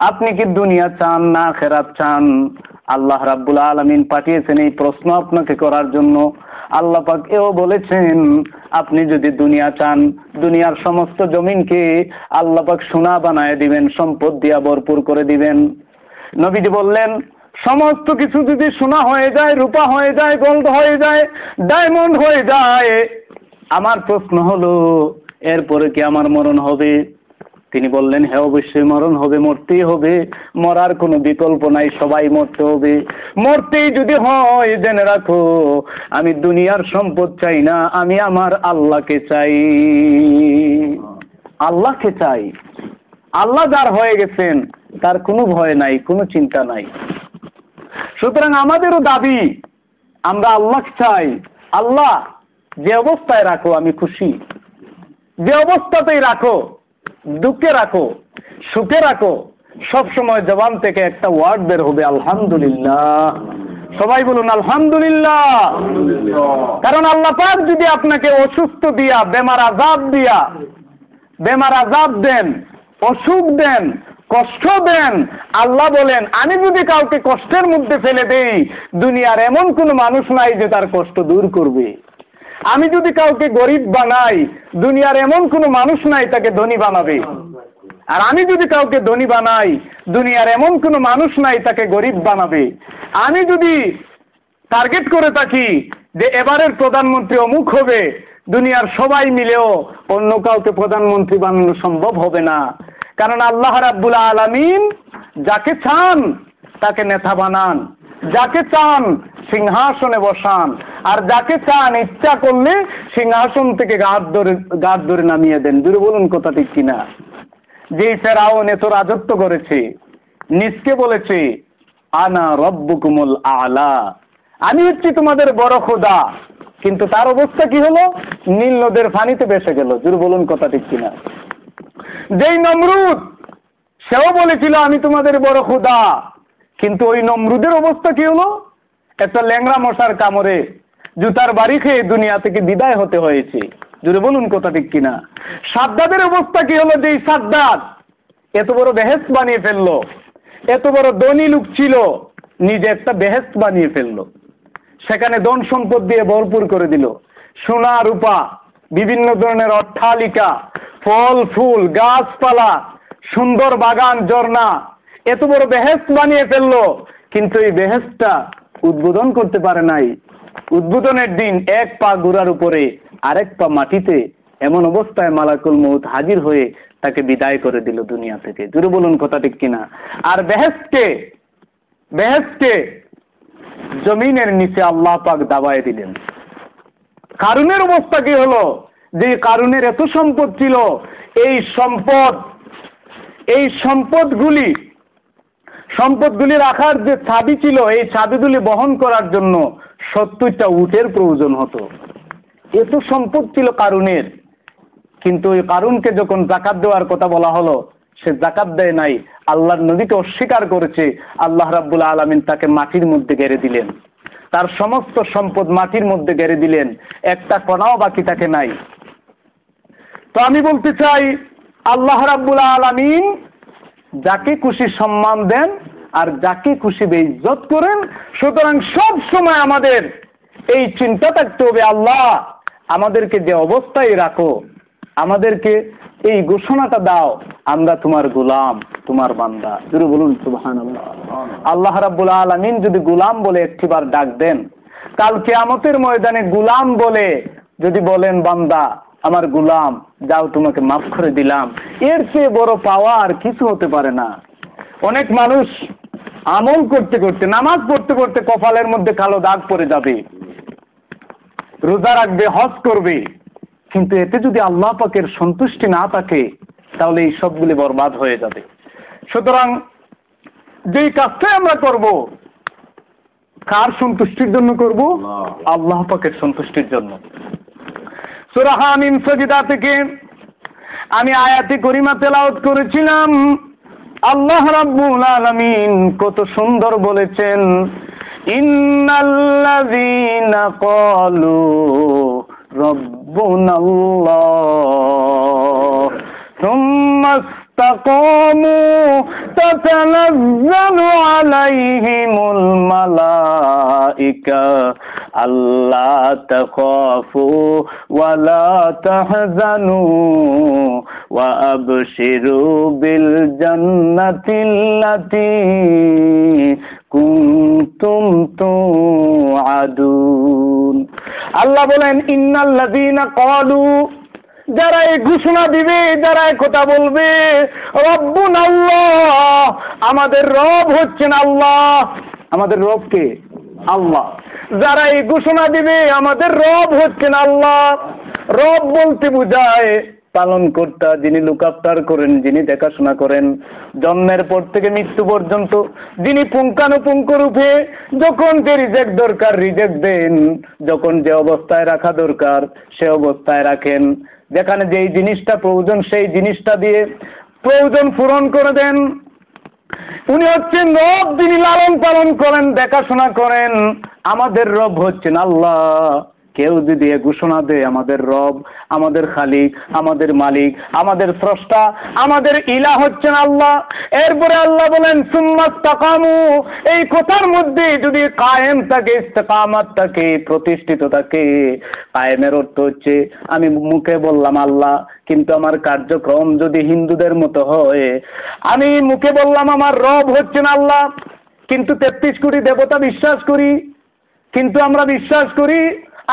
আপনি কি দুনিয়া চান না আখিরাত চান? আল্লাহ রাব্বুল আলামিন পাঠিয়েছেন এই প্রশ্ন আপনাকে করার জন্য। আল্লাহ পাক এও বলেছেন, আপনি যদি দুনিয়া চান, দুনিয়ার সমস্ত জমিনকে আল্লাহ পাক সোনা বানায় দিবেন, সম্পদ দিয়া ভরপুর করে দিবেন। নবীজি বললেন, সমস্ত কিছু যদি সোনা হয়ে যায়, রূপা হয়ে যায়, গোল্ড হয়ে যায়, ডায়মন্ড হয়ে যায়, আমার প্রশ্ন হলো এরপরে কি আমার মরণ হবে? তিনি বললেন, হ্যাঁ অবশ্যই মরণ হবে, মরতেই হবে, মরার কোনো বিকল্প নাই, সবাই মরতে হবে। মরতেই যদি হয় জেনে রাখো, আমি দুনিয়ার সম্পদ চাই না, আমি আমার আল্লাহকে চাই, আল্লাহকে চাই। আল্লাহ যার হয়ে গেছেন তার কোনো ভয় নাই, কোনো চিন্তা নাই। সুতরাং আমাদেরও দাবি, আমরা আল্লাহকে চাই। আল্লাহ যে অবস্থায় রাখো আমি খুশি, যে অবস্থাতেই রাখো, দুঃখে রাখো, সুখে রাখো, সব সময় জবান থেকে একটা ওয়ার্ড বের হবে আলহামদুলিল্লাহ। সবাই বলুন আলহামদুলিল্লাহ। কারণ আল্লাহ পাক যদি আপনাকে অসুস্থ দিয়া, বেমার আজাব দেন, অসুখ দেন, কষ্ট দেন, আল্লাহ বলেন আমি যদি কাউকে কষ্টের মধ্যে ফেলে দেই, দুনিয়ার এমন কোন মানুষ নাই যে তার কষ্ট দূর করবে। আমি যদি কাউকে গরিব বানাই, দুনিয়ার এমন কোন মানুষ নাই তাকে ধনী বানাবে। আর আমি যদি কাউকে ধনী বানাই, দুনিয়ার এমন কোন মানুষ নাই তাকে গরিব বানাবে। আমি যদি টার্গেট করে থাকি যে এবারের প্রধানমন্ত্রী অমুক হবে, দুনিয়ার সবাই মিলেও অন্য কাউকে প্রধানমন্ত্রী বানানো সম্ভব হবে না। কারণ আল্লাহ রাব্বুল আলামিন যাকে চান তাকে নেতা বানান, যাকে চান সিংহাসনে বসান, আর যাকে চান ইচ্ছা করলে সিংহাসন থেকে গাদ ধরে নামিয়ে দেন। জোরে বলুন কথা ঠিক কিনা? যেই ফেরাউন এত রাজত্ব করেছে, নিজকে বলেছে আনা রব্বুকুমুল আলা, আমি হচ্ছি তোমাদের বড় খোদা, কিন্তু তার অবস্থা কি হলো? নীল নদের পানিতে ভেসে গেল। জোরে বলুন কথা ঠিক কিনা? যেই নমরুদ, সেও বলেছিল আমি তোমাদের বড় খোদা, কিন্তু ওই নমরুদের অবস্থা কি হলো? একটা ল্যাংড়া মশার কামড়ে জুতার বাড়ি খেয়ে দুনিয়া থেকে বিদায় হতে হয়েছে। জোরে বলুন কথা ঠিক কিনা? সাদ্দাদের অবস্থা কি হলো? যেই সাদ্দাদ এত বড় বেহেশত বানিয়ে ফেললো, এত বড় ধনী লোক ছিল, নিজে একটা বেহেশত বানিয়ে ফেললো, সেখানে ধন সম্পদ দিয়ে ভরপুর করে দিল, সোনা রূপা, বিভিন্ন ধরনের অট্টালিকা, ফল ফুল, গাছপালা, সুন্দর বাগান, ঝর্ণা, এত বড় বেহেশত বানিয়ে ফেললো, কিন্তু এই বেহেশতটা উদ্বোধন করতে পারে নাই। উদ্বোধনের দিন এক পা গুড়ার উপরে আরেক পা মাটিতে, এমন অবস্থায় মালাকুল মউত হাজির হয়ে তাকে বিদায় করে দিল দুনিয়া থেকে। জোরে বলুন কথা ঠিক কিনা? আর বেহেশতকে জমিনের নিচে আল্লাহ পাক দাবায় দিলেন। কারুনের অবস্থা কি হলো? যে কারুনের এত সম্পদ ছিল, এই সম্পদগুলি রাখার যে চাবি ছিল, এই চাবিগুলি বহন করার জন্য 70টা উটের প্রয়োজন হতো। এত সম্পদ ছিল কারুনের, কিন্তু ওই কারুনকে যখন যাকাত দেওয়ার কথা বলা হলো, সে যাকাত দেয় নাই, আল্লাহর নবীকে অস্বীকার করেছে। আল্লাহ রাব্বুল আলামিন তাকে মাটির মধ্যে গেড়ে দিলেন, তার সমস্ত সম্পদ মাটির মধ্যে গেড়ে দিলেন, একটা কণাও বাকি থাকে নাই। তো আমি বলতে চাই, আল্লাহ রাব্বুল আলামিন যাকে খুশি সম্মান দেন আর যাকে খুশি বেইজ্জত করেন। সুতরাং সব সময় আমাদের এই চিন্তা থাকতে হবে, আল্লাহ আমাদেরকে যে অবস্থায় রাখো, আমাদেরকে এই ঘোষণাটা দাও, আমরা তোমার গোলাম, তোমার বান্দা। জোরে বলুন সুবহানাল্লাহ। আল্লাহ রাব্বুল আলামিন যদি গোলাম বলে একটিবার ডাক দেন, কাল কিয়ামতের ময়দানে গোলাম বলে যদি বলেন বান্দা আমার গোলাম, যাও তোমাকে মাফ করে দিলাম, এর চেয়ে বড় পাওয়া আর কিছু হতে পারে না। অনেক মানুষ আমল করতে করতে, নামাজ পড়তে পড়তে কপালের মধ্যে কালো দাগ পড়ে যাবে, রোজা রাখবে, হজ করবে, কিন্তু এতে যদি আল্লাহ পাকের সন্তুষ্টি না থাকে, তাহলে এই সবগুলি বরবাদ হয়ে যাবে। সুতরাং যেই কাজটাই আমরা করব, কার সন্তুষ্টির জন্য করব? আল্লাহ পাকের সন্তুষ্টির জন্য। সূরা হামিম সাজদা থেকে আমি আয়াতে করিমা তেলাওয়াত করেছিলাম। আল্লাহ রাব্বুল আলামিন কত সুন্দর বলেছেন, ইন্নাল্লাযীনা ক্বালু রাব্বুনাল্লাহ সুম্মা ইসতাকামু তাতানাজ্জালু আলাইহিমুল মালাইকা আল্লা তাখাফু ওয়া লা তাহজানু ওয়া আবশিরু বিল জান্নাতিল্লাতী কুনতুম তুআদুন। আল্লাহ বলেন ইন্নাল্লাযীনা ক্বালু, যারা এই ঘোষণা দিবে, যারা এই কথা বলবে, রব্বুনাল্লাহ, আমাদের রব হচ্ছেন আল্লাহ। আমাদের রব কে? আল্লাহ। যারা এই ঘোষণা দিবে আমাদের রব হচ্ছেন আল্লাহ, রব বলতে বোঝায় পালন কর্তা, যিনি লুক আফটার করেন, যিনি দেখাশোনা করেন জন্মের পর থেকে মৃত্যু পর্যন্ত, যিনি পুঙ্খানুপুঙ্খ রূপে যখন যে রিজেক্ট দরকার রিজেক্ট দেন, যখন যে অবস্থায় রাখা দরকার সে অবস্থায় রাখেন, যেখানে যেই জিনিসটা প্রয়োজন সেই জিনিসটা দিয়ে প্রয়োজন পূরণ করে দেন। উনি হচ্ছেন রব, তিনি লালন পালন করেন, দেখাশোনা করেন। আমাদের রব হচ্ছেন আল্লাহ। কেউ যদি ঘোষণা দেয় আমাদের রব, আমাদের খালিক, আমাদের মালিক, আমাদের স্রষ্টা, আমাদের ইলাহ হচ্ছেন আল্লাহ, এরপরে আল্লাহ বলেন সুম্মাস্তাকামু, এই কথার মধ্যে যদি কায়েম থাকে, ইস্তেকামাত থাকে, প্রতিষ্ঠিত থাকে। কায়েমের অর্থ হচ্ছে আমি মুখে বললাম আল্লাহ, কিন্তু আমার কার্যক্রম যদি হিন্দুদের মতো হয়, আমি মুখে বললাম আমার রব হচ্ছেন আল্লাহ, কিন্তু 33 কোটি দেবতা বিশ্বাস করি, কিন্তু আমরা বিশ্বাস করি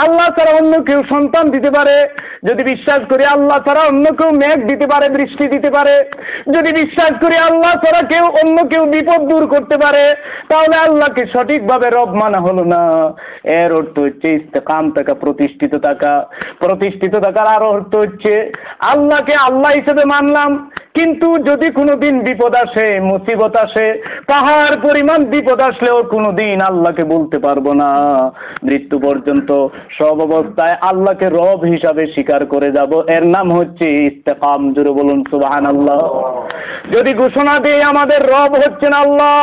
আল্লাহ ছাড়া অন্য কেউ সন্তান দিতে পারে, যদি বিশ্বাস করি আল্লাহ ছাড়া অন্য কেউ মেঘ দিতে পারে, বৃষ্টি দিতে পারে, যদি বিশ্বাস করি আল্লাহ ছাড়া অন্য কেউ বিপদ দূর করতে পারে, তাহলে আল্লাহকে সঠিকভাবে রব মানা হলো না। এর অর্থ হচ্ছে ইস্তেকাম থাকা, প্রতিষ্ঠিত থাকা। প্রতিষ্ঠিত থাকার আরো অর্থ হচ্ছে আল্লাহকে আল্লাহ হিসেবে মানলাম, কিন্তু যদি কোনোদিন বিপদ আসে, মুসিবত আসে, পাহাড় পরিমাণ বিপদ আসলেও কোনোদিন আল্লাহকে বলতে পারবো না। মৃত্যু পর্যন্ত সব অবস্থায় আল্লাহকে রব হিসাবে স্বীকার করে যাব। এর নাম হচ্ছে ইস্তেকাম। জোরে বলুন সুবহানাল্লাহ। যদি ঘোষণা দেই আমাদের রব হচ্ছেন আল্লাহ,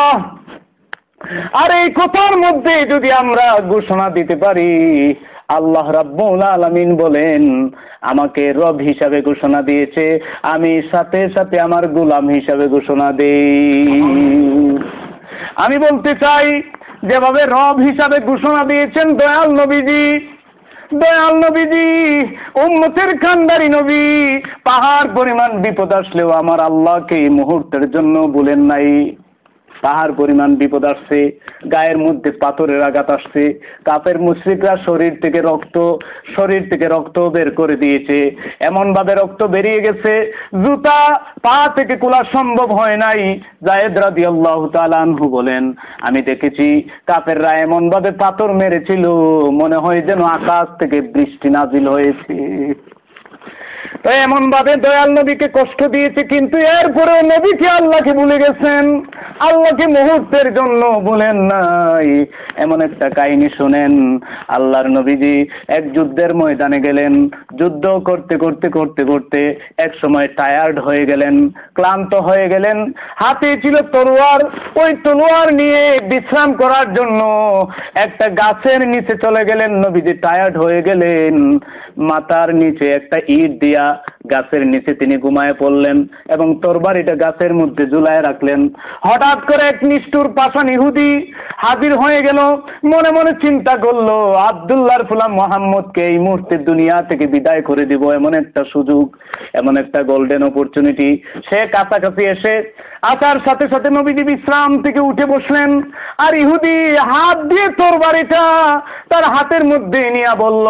আর এই কথার মধ্যে যদি আমরা ঘোষণা দিতে পারি আল্লাহ রাব্বুল আলামিন বলেন আমাকে রব হিসাবে ঘোষণা দিয়েছে, আমি সাথে সাথে আমার গোলাম হিসাবে ঘোষণা দেই। আমি বলতে চাই যেভাবে রব হিসাবে ঘোষণা দিয়েছেন দয়াল নবীজি, দয়াল নবীজি উম্মতের কান্ডারি নবী, পাহাড় পরিমাণ বিপদ আসলেও আমার আল্লাহকে এই মুহূর্তের জন্য বলেন নাই। পাহাড় পরিমাণ বিপদ আসছে, গায়ের মধ্যে পাথরের আঘাত আসছে, কাফের মুশরিকরা শরীর থেকে রক্ত বের করে দিয়েছে, এমন ভাবে রক্ত বেরিয়ে গেছে জুতা পা থেকে খোলা সম্ভব হয় নাই। যায়েদ রাদিয়াল্লাহু তাআলা আনহু বলেন আমি দেখেছি কাফেররা এমন ভাবে পাথর মেরেছিল মনে হয় যেন আকাশ থেকে বৃষ্টি নাজিল হয়েছে। তো এমন ভাবে দয়াল নবীকে কষ্ট দিয়েছে, কিন্তু এরপরে নবীকে আল্লাহকে ভুলে গেছেন, আল্লাহকে মুহূর্তের জন্য ভুলেন নাই। এমন একটা কাহিনী শুনেন, আল্লাহর নবীজি এক যুদ্ধের ময়দানে গেলেন, যুদ্ধ করতে করতে করতে করতে এক সময় টায়ার্ড হয়ে গেলেন, ক্লান্ত হয়ে গেলেন, হাতে ছিল তলোয়ার, ওই তলোয়ার নিয়ে বিশ্রাম করার জন্য একটা গাছের নিচে চলে গেলেন। নবীজি টায়ার্ড হয়ে গেলেন, মাথার নিচে একটা ইট দিয়া গাছের নিচে তিনি ঘুমায় পড়লেন এবং তরবারিটা গাছের মধ্যে ঝুলায় রাখলেন। হঠাৎ করে এক নিষ্ঠুর পাষাণ ইহুদি হাজির হয়ে গেল, মনে মনে চিন্তা করলো আব্দুল্লাহর ফুলা মোহাম্মদকে এই মুহূর্তে দুনিয়া থেকে বিদায় করে দিব, এমন একটা সুযোগ, এমন একটা গোল্ডেন অপরচুনিটি। সে কাছাকাছি এসে আসার সাথে সাথে নবীজি বিশ্রাম থেকে উঠে বসলেন, আর ইহুদি হাত দিয়ে তরবারিটা তার হাতের মধ্যে নিয়ে বলল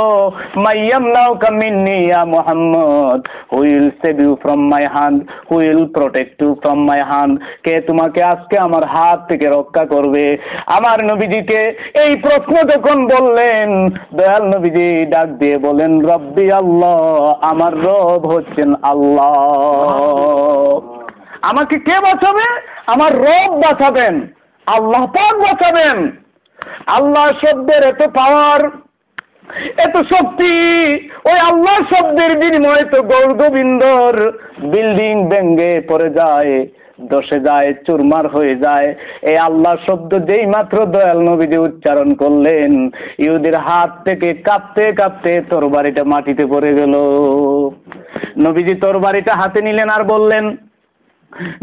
মাইয়ামনাউকা মিন্নি ইয়া Muhammad, who will save you from my hand, who will protect you from my hand, কে তোমাকে আজকে আমার হাত থেকে রক্ষা করবে? আমার নবীজিকে এই প্রশ্ন যখন বললেন, দয়াল নবীজি ডাক দিয়ে বলেন রব্বি আল্লাহ, আমার রব হচ্ছেন আল্লাহ। আমাকে কে বাঁচাবে? আমার রব বাঁচাবেন, আল্লাহ পাক বাঁচাবেন। আল্লাহ শব্দের এত পাওয়ার, এত শক্তি, ওই আল্লাহ শব্দের বিনিময়ে তো গৌর গোবিন্দর বিল্ডিং ভেঙে পড়ে যায়, দশে যায়, চুরমার হয়ে যায়। এই আল্লাহ শব্দ যেই মাত্র দয়াল নবীজি উচ্চারণ করলেন, ইহুদির হাত থেকে কাঁপতে কাঁপতে তরবারিটা মাটিতে পড়ে গেল। নবীজি তরবারিটা হাতে নিলেন আর বললেন,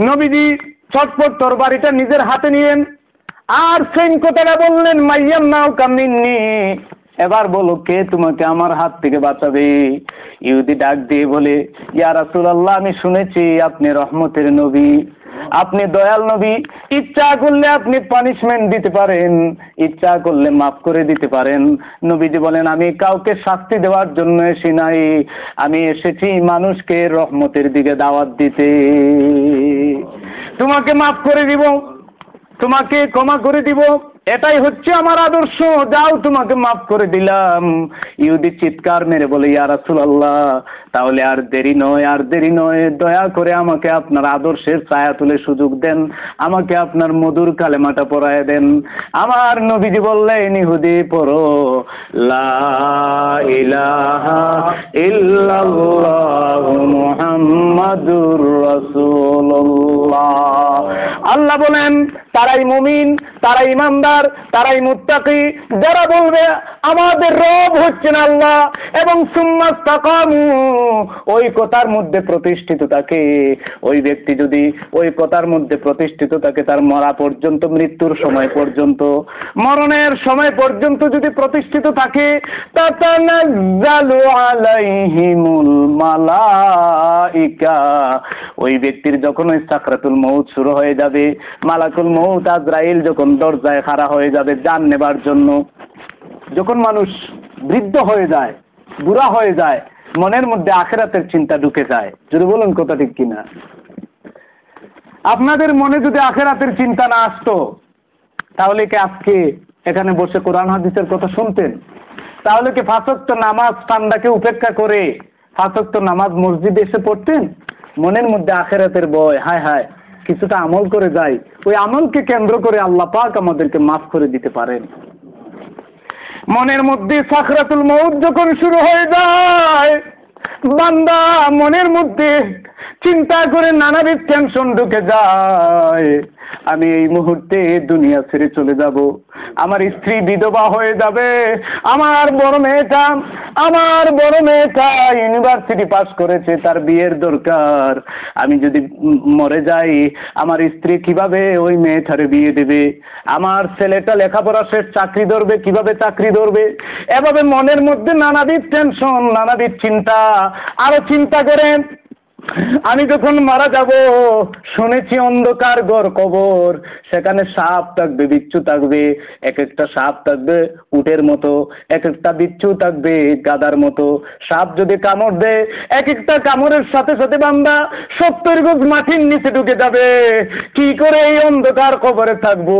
নবীজি ছটফট তরবারিটা নিজের হাতে নিলেন আর সেম কথাটা বললেন মাইয়ামনাউকা মিন্নি, এবার বলো কে তোমাকে আমার হাত থেকে বাঁচাবে? ইহুদি ডাক দিয়ে বলে ইয়া রাসূলুল্লাহ, আমি শুনেছি আপনি রহমতের নবী, আপনি দয়াল নবী, ইচ্ছা করলে আপনি পানিশমেন্ট দিতে পারেন, ইচ্ছা করলে মাফ করে দিতে পারেন। নবীজি বলেন আমি কাউকে শাস্তি দেওয়ার জন্য এসেছি নাই, আমি এসেছি মানুষকে রহমতের দিকে দাওয়াত দিতে। তোমাকে মাফ করে দিব, তোমাকে ক্ষমা করে দিব, এটাই হচ্ছে আমার আদর্শ, যাও তোমাকে মাফ করে দিলাম। ইহুদি চিৎকার মেরে বলে ইয়া রাসূলুল্লাহ, তাহলে আর দেরি নয়, আর দেরি নয়, দয়া করে আমাকে আপনার আদর্শের ছায়া তুলে সুযোগ দেন, আমাকে আপনার মধুর কালেমাটা পড়ায় দেন। আমার নবীজি বললেন ইহুদি পড়ো লা ইলাহা ইল্লাল্লাহু মুহাম্মাদুর রাসূলুল্লাহ। আল্লাহ বলেন তারাই মুমিন, তারাই ইমানদার, তারাই মুত্তাকি যারা বলবে আমাদের রব হচ্ছেন আল্লাহ এবং সুম্মাস্তাকামু, ওই কথার মধ্যে প্রতিষ্ঠিত থাকে। ওই ব্যক্তি যদি ওই কথার মধ্যে প্রতিষ্ঠিত থাকে তার মরা পর্যন্ত, মৃত্যুর সময় পর্যন্ত, মরণের সময় পর্যন্ত যদি প্রতিষ্ঠিত থাকে, তাতানাজ্জালু আলাইহিমুল মালাইকা, ওই ব্যক্তির যখন ওই সাকরাতুল মউত শুরু হয়ে যাবে, মালাকুল মউত আজরাইল যখন দরজায় খাড়া হয়ে যাবে জান নেবার জন্য, যখন মানুষ বৃদ্ধ হয়ে যায়, বুড়া হয়ে যায়, মনের মধ্যে আখিরাতের চিন্তা ঢুকে যায়। যদি বলুন কথা ঠিক কিনা? আপনাদের মনে যদি আখিরাতের চিন্তা না আসতো তাহলে কি আজকে এখানে বসে কোরআন হাদিসের কথা শুনতেন? তাহলে কি 5 ওয়াক্ত নামাজ ঠান্ডাকে উপেক্ষা করে 5 ওয়াক্ত নামাজ মসজিদে এসে পড়তেন? মনের মধ্যে আখিরাতের ভয়, হায় হায় কিছুটা আমল করে যাই, ওই আমলকে কেন্দ্র করে আল্লাহ পাক আমাদেরকে মাফ করে দিতে পারেন। মনের মধ্যে সাকরাতুল মউত যখন শুরু হয়ে যায়, বান্দা মনের মধ্যে চিন্তা করে নানাবিধ টেনশন ঢুকে যায়। আমি এই মুহূর্তে দুনিয়া ছেড়ে চলে যাব, আমার স্ত্রী বিধবা হয়ে যাবে, আমার বড় মেয়েটা ইউনিভার্সিটি পাস করেছে, তার বিয়ের দরকার, আমি যদি মরে যাই আমার স্ত্রী কিভাবে ওই মেয়েটারে বিয়ে দেবে, আমার ছেলেটা লেখাপড়া শেষ চাকরি ধরবে, কিভাবে চাকরি ধরবে, এভাবে মনের মধ্যে নানাবিধ টেনশন, নানাবিধ চিন্তা, আরো চিন্তা করেন আমি যখন মারা যাব, শুনেছি অন্ধকার ঘর কবর, সেখানে সাপ থাকবে, বিচ্ছু থাকবে, এক একটা সাপ থাকবে উটের মতো, এক একটা বিচ্ছু থাকবে গাদার মতো। সাপ যদি কামড় দেয়, এক একটা কামড়ের সাথে সাথে বান্দা 70 গজ মাটির নিচে ঢুকে যাবে। কি করে এই অন্ধকার কবরে থাকবো,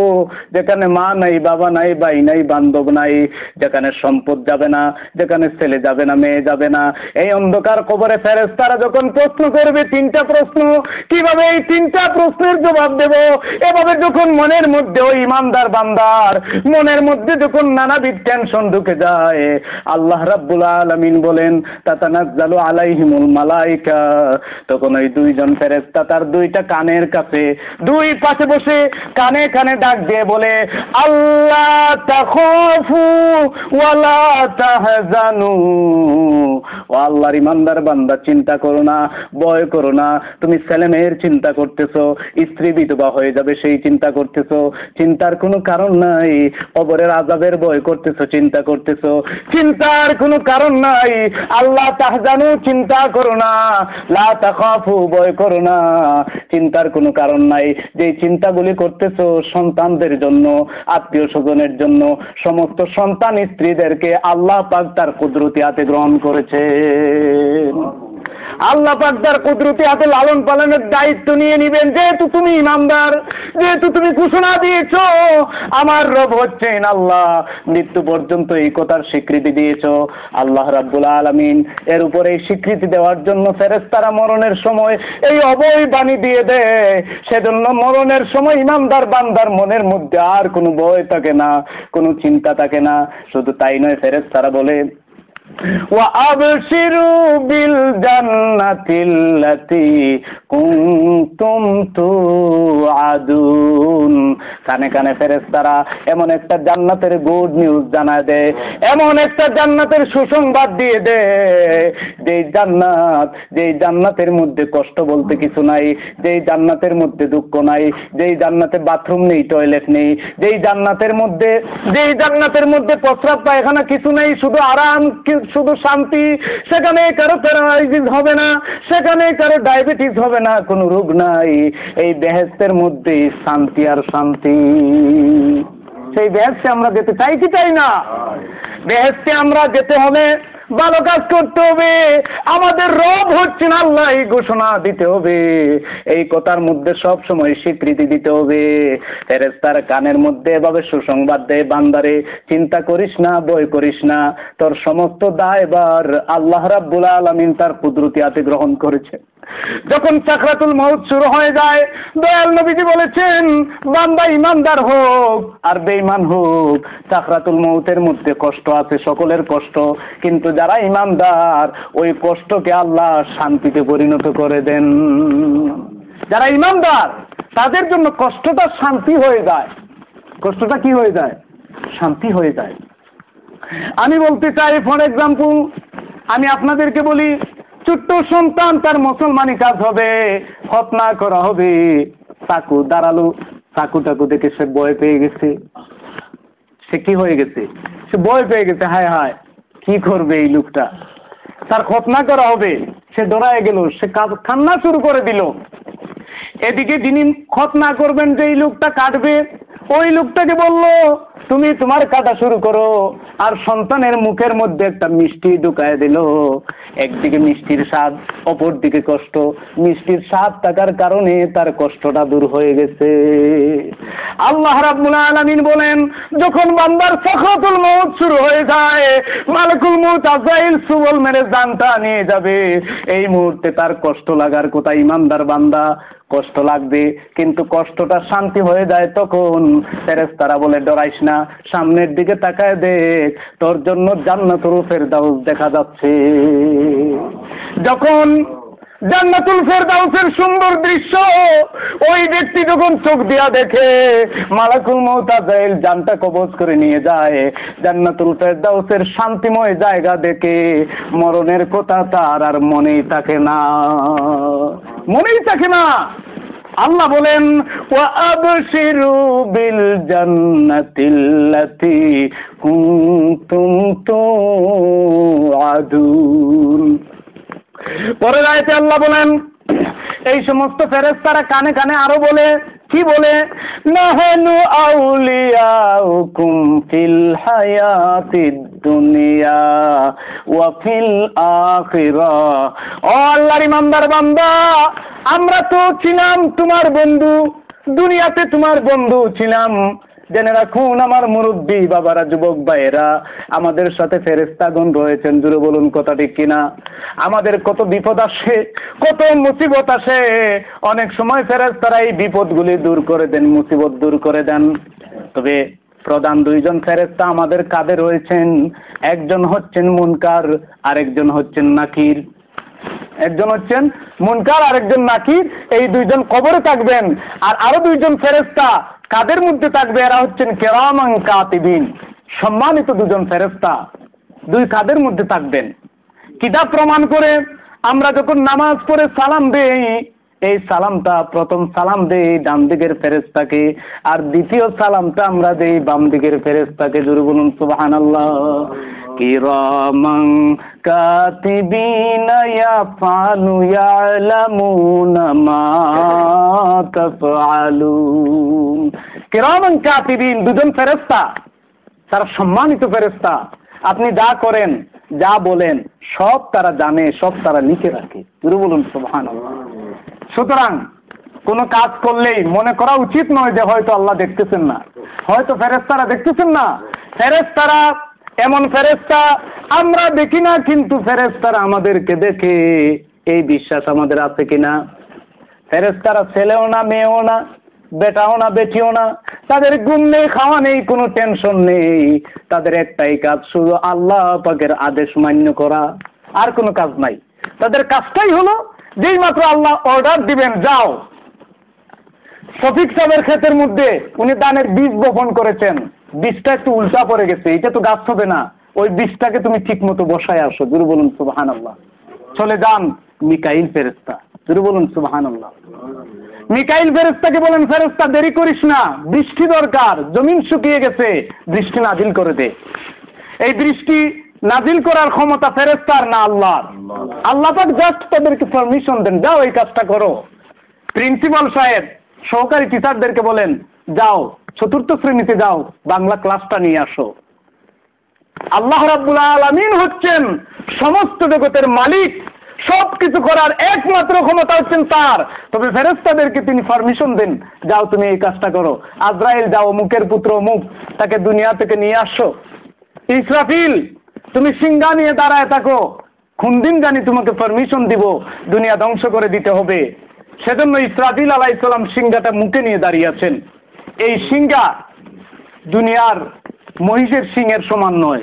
যেখানে মা নাই, বাবা নাই, ভাই নাই, বান্ধব নাই, যেখানে সম্পদ যাবে না, যেখানে ছেলে যাবে না, মেয়ে যাবে না। এই অন্ধকার কবরে ফেরেশতারা যখন প্রশ্ন করবে 3টা প্রশ্ন, কিভাবে এই 3টা প্রশ্নের জবাব দেব, এভাবে যখন মনের মধ্যে ওই ইমানদার বান্দার মনের মধ্যে যখন নানাবিধ টেনশন ঢুকে যায়, আল্লাহ রাব্বুল আলামিন বলেন তাতানাজ্জালু আলাইহিমুল মালাইকা, তখন ওই 2 জন ফেরেশতা তার 2টা কানের কাছে 2 পাশে বসে কানে কানে ডাক দিয়ে বলে, আল্লাহ তাখাফু ওয়ালা তাহজানু, ও আল্লাহর ইমানদার বান্দা চিন্তা করো না, ভয় করো না। তুমি ছেলে মেয়ের চিন্তা করতেছো, স্ত্রী বিধবা হয়ে যাবে সেই চিন্তা করতেছো, চিন্তার কোনো কারণ নাই। কবরের আযাবের ভয় করতেছো, চিন্তা করতেছো, চিন্তার কোনো কারণ নাই। আল্লাহ তাহজানু, চিন্তা করো না, লা তাখাফু, ভয় করো না, চিন্তার কোনো কারণ নাই। যে চিন্তাগুলি করতেছো সন্তানদের জন্য, আত্মীয় স্বজনের জন্য, সমস্ত সন্তান স্ত্রীদেরকে আল্লাহ পাক তার কুদরতি হাতে গ্রহণ করেছে। আল্লাহ পাক তার কুদরতি হাতে লালন পালনের দায়িত্ব নিয়ে নিবেন। যেহেতু তুমি ইমানদার, যেহেতু তুমি ঘোষণা দিয়েছো আমার রব হচ্ছেন আল্লাহ, মৃত্যু পর্যন্ত এই কথার স্বীকৃতি দিয়েছো, আল্লাহ রাব্বুল আলামিন এর উপরে এই স্বীকৃতি দেওয়ার জন্য ফেরেশতারা মরণের সময় এই অভয় বাণী দিয়ে দেয়। সেজন্য মরণের সময় ইমানদার বান্দার মনের মধ্যে আর কোনো ভয় থাকে না, কোনো চিন্তা থাকে না। শুধু তাই নয়, ফেরেশতারা বলে وَأَبْشِرُوا بِالْجَنَّةِ الَّتِي كُنتُمْ تُوعَدُونَ, কানে কানে ফেরেশতারা এমন একটা জান্নাতের গুড নিউজ জানায় দেয়, এমন একটা জান্নাতের সুসংবাদ দিয়ে দেয়, যেই জান্নাতের মধ্যে কষ্ট বলতে কিছু নাই, যেই জান্নাতের মধ্যে দুঃখ নাই, যেই জান্নাতে বাথরুম নেই, টয়লেট নেই, যেই জান্নাতের মধ্যে প্রস্রাব পায়খানা কিছু নেই, শুধু আরাম, শুধু শান্তি। সেখানে কারো প্যারালাইসিস হবে না, সেখানে কারো ডায়াবেটিস হবে না, কোনো রোগ নাই। এই বেহেশতের মধ্যে শান্তি আর শান্তি। সেই বেহেশতে আমরা যেতে চাই কি চাই না? বেহেশতে আমরা যেতে হলে ভালো কাজ করতে হবে, আমাদের রব হচ্ছেন আল্লাহ এই ঘোষণা দিতে হবে, এই কথার মধ্যে সব সময় স্বীকৃতি দিতে হবে। ফেরেশতার কানের মধ্যে এভাবে সুসংবাদ দেয়, বান্দারে চিন্তা করিস না, ভয় করিস না, তোর সমস্ত দায়ভার আল্লাহ রাব্বুল আলামিন তার কুদরতি হাতে গ্রহণ করেছে। যখন সাকরাতুল মউত শুরু হয়ে যায়, দয়াল নবীজি বলেছেন বান্দা ইমানদার হোক আর বেঈমান হোক, সাকরাতুল মউতের মধ্যে কষ্ট আছে, সকলের কষ্ট, কিন্তু যারা ইমানদার ওই কষ্টকে আল্লাহ শান্তিতে পরিণত করে দেন। যারা ইমানদার তাদের জন্য কষ্টটা শান্তি হয়ে যায়। কষ্টটা কি হয়ে যায়? শান্তি হয়ে যায়। আমি বলতে চাই, ফর এক্সাম্পল, আমি আপনাদেরকে বলি, ছোট্ট সন্তান, তার মুসলমানি কাজ হবে, খতনা করা হবে, চাকু দাঁড়ালো, চাকু দেখে সে ভয় পেয়ে গেছে। সে কি হয়ে গেছে? সে ভয় পেয়ে গেছে। হায় হায়, কি করবে এই লোকটা? তার খতনা করা হবে, সে ডরায় গেল, সে কান্না শুরু করে দিল। এদিকে যিনি খতনা করবেন, যে এই লোকটা কাটবে, ওই লোকটাকে বলল, তুমি তোমার কাটা শুরু করো। আর সন্তানের মুখের মধ্যে একটা মিষ্টি ঢুকায় দিল। একদিকে মিষ্টির স্বাদ, অপর দিকে কষ্ট। মিষ্টির স্বাদ থাকার কারণে তার কষ্টটা দূর হয়ে গেছে। আল্লাহ রাব্বুল আলামিন বলেন, যখন বান্দার সাকরাতুল মউত শুরু হয়ে যায়, মালাকুল মউত আজরাইল সুবল মেরে জানটা নিয়ে যাবে, এই মুহূর্তে তার কষ্ট লাগার কথা। ইমানদার বান্দা, কষ্ট লাগবে, কিন্তু কষ্টটা শান্তি হয়ে যায় তখন। ফেরেশতারা বলে, ডরাইস না, সামনের দিকে তাকায় দেখ, তোর জন্য জান্নাতুল ফেরদাউস দেখা যাচ্ছে। যখন জান্নাতুল ফেরদাউসের সুন্দর দৃশ্য ওই ব্যক্তি যখন চোখ দিয়া দেখে, মালাকুল মউত আজরাইল জানটা কবজ করে নিয়ে যায়, জান্নাতুল ফেরদাউসের শান্তিময় জায়গা দেখে মরণের কথা তার আর মনেই থাকে না, মনেই থাকে না। আল্লাহ বলেন, ওয়া আবশিরু বিল জান্নাতিল্লাতী কুনতুম তুআদুন। পরের আয়াতে আল্লাহ বলেন, এই সমস্ত ফেরেশতারা কানে কানে আরো বলে, কি বলে? নাহানু আউলিয়াউকুম ফিল হায়াতিদ দুনিয়া ওয়া ফিল আখিরাহ। ও আল্লাহর ইমানদার বান্দা, আমরা তো ছিলাম তোমার বন্ধু, দুনিয়াতে তোমার বন্ধু ছিলাম। জেনে রাখুন আমার মুরব্বী বাবারা, যুবক ভাইয়েরা, আমাদের সাথে ফেরেশতাগণ রয়েছেন। জুড়ে বলুন কথা ঠিক কিনা? আমাদের কত বিপদ আসে, কত মুসিবত আসে, অনেক সময় ফেরেশতারা এই বিপদগুলি দূর করে দেন, মুসিবত দূর করে দেন। তবে প্রধান দুইজন ফেরেশতা আমাদের কাঁধে রয়েছেন। একজন হচ্ছেন মুনকার, আরেকজন হচ্ছেন নাকির। একজন হচ্ছেন মুনকার, আরেকজন নাকির। এই দুইজন কবরে থাকবেন। আর আরো দুইজন ফেরেশতা কাদের মধ্যে থাকবে? এরা হচ্ছেন কিরামান কাতিবিন, সম্মানিত দুজন ফেরেশতা। দুই কাদের মধ্যে থাকবেন। কিতাব প্রমাণ করে, আমরা যখন নামাজ পড়ে সালাম দেই, এই সালামটা প্রথম সালাম দেই ডান দিকের ফেরেশতাকে, আর দ্বিতীয় সালামটা আমরা দেই বাম দিকের ফেরেশতাকে। জোরে বলুন সুবহানাল্লাহ। কিরামান কাতিবিনা ইয়াফআলু ইয়ালামুনা মা তাফআলুন। কিরামান কাতিবিন, দুজন ফেরেশতা, তারা সম্মানিত ফেরেশতা। আপনি যা করেন, যা বলেন, সব তারা জানে, সব তারা লিখে রাখে। জোরে বলুন সুবহানাল্লাহ। সুতরাং কোন কাজ করলেই মনে করা উচিত নয় যে হয়তো আল্লাহ দেখতেছেন না, হয়তো ফেরেশতারা দেখতেছেন না। ফেরেশতারা এমন ফেরেশতা আমরা দেখি না, কিন্তু ফেরেশতারা আমাদেরকে দেখে, এই বিশ্বাস আমাদের আছে কিনা? ফেরেশতারা ছেলেও না, মেয়েও না, বেটাও না, বেটিও না, তাদের ঘুম নেই, খাওয়া নেই, কোনো টেনশন নেই। তাদের একটাই কাজ, শুধু আল্লাহ পাকের আদেশ মান্য করা, আর কোনো কাজ নাই। তাদের কাজটাই হলো, যেই মাত্র আল্লাহ অর্ডার দিবেন, যাও। শফিক সাহেবের ক্ষেতের মধ্যে উনি ধানের বীজ বপন করেছেন, বীজটা একটু উল্টা পড়ে গেছে, এটা তো গাছ হবে না, ওই বীজটাকে তুমি ঠিক মতো বসায় আসো। জোরে বলুন সুবহানাল্লাহ। চলে যান মিকাইল ফেরেশতা। জোরে বলুন সুবহানাল্লাহ। মিকাইল ফেরেশতাকে বলেন, ফেরেশতা দেরি করিস না, বৃষ্টি দরকার, জমিন শুকিয়ে গেছে, বৃষ্টি নাজিল করে দে। এই বৃষ্টি নাজিল করার ক্ষমতা ফেরেশতার না আল্লাহর। আল্লাহ পাক জাস্ট তাদেরকে পারমিশন দেন, যাও এই কাজটা করো। প্রিন্সিপাল সাহেব সহকারী টিচারদেরকে বলেন, যাও চতুর্থ শ্রেণীতে যাও, বাংলা ক্লাসটা নিয়ে আসো। আল্লাহ রাব্বুল আলামিন হচ্ছেন সমস্ত জগতের মালিক, সবকিছু করার একমাত্র ক্ষমতা হচ্ছেন তার। তবে ফেরেশতাদেরকে তিনি পারমিশন দেন, যাও তুমি এই কাজটা করো। আজরাইল, যাও মুখের পুত্র মুখ, তাকে দুনিয়া থেকে নিয়ে আসো। ইসরাফিল, তুমি সিংহা নিয়ে দাঁড়ায় থাকো, কোন দিন জানি তোমাকে পারমিশন দিব, দুনিয়া ধ্বংস করে দিতে হবে। সেজন্য ইসরাফিল আলাইহিস সালাম সিংহাটা মুখে নিয়ে দাঁড়িয়ে আছেন। এই সিংহা দুনিয়ার মহিষের সিংহের সমান নয়।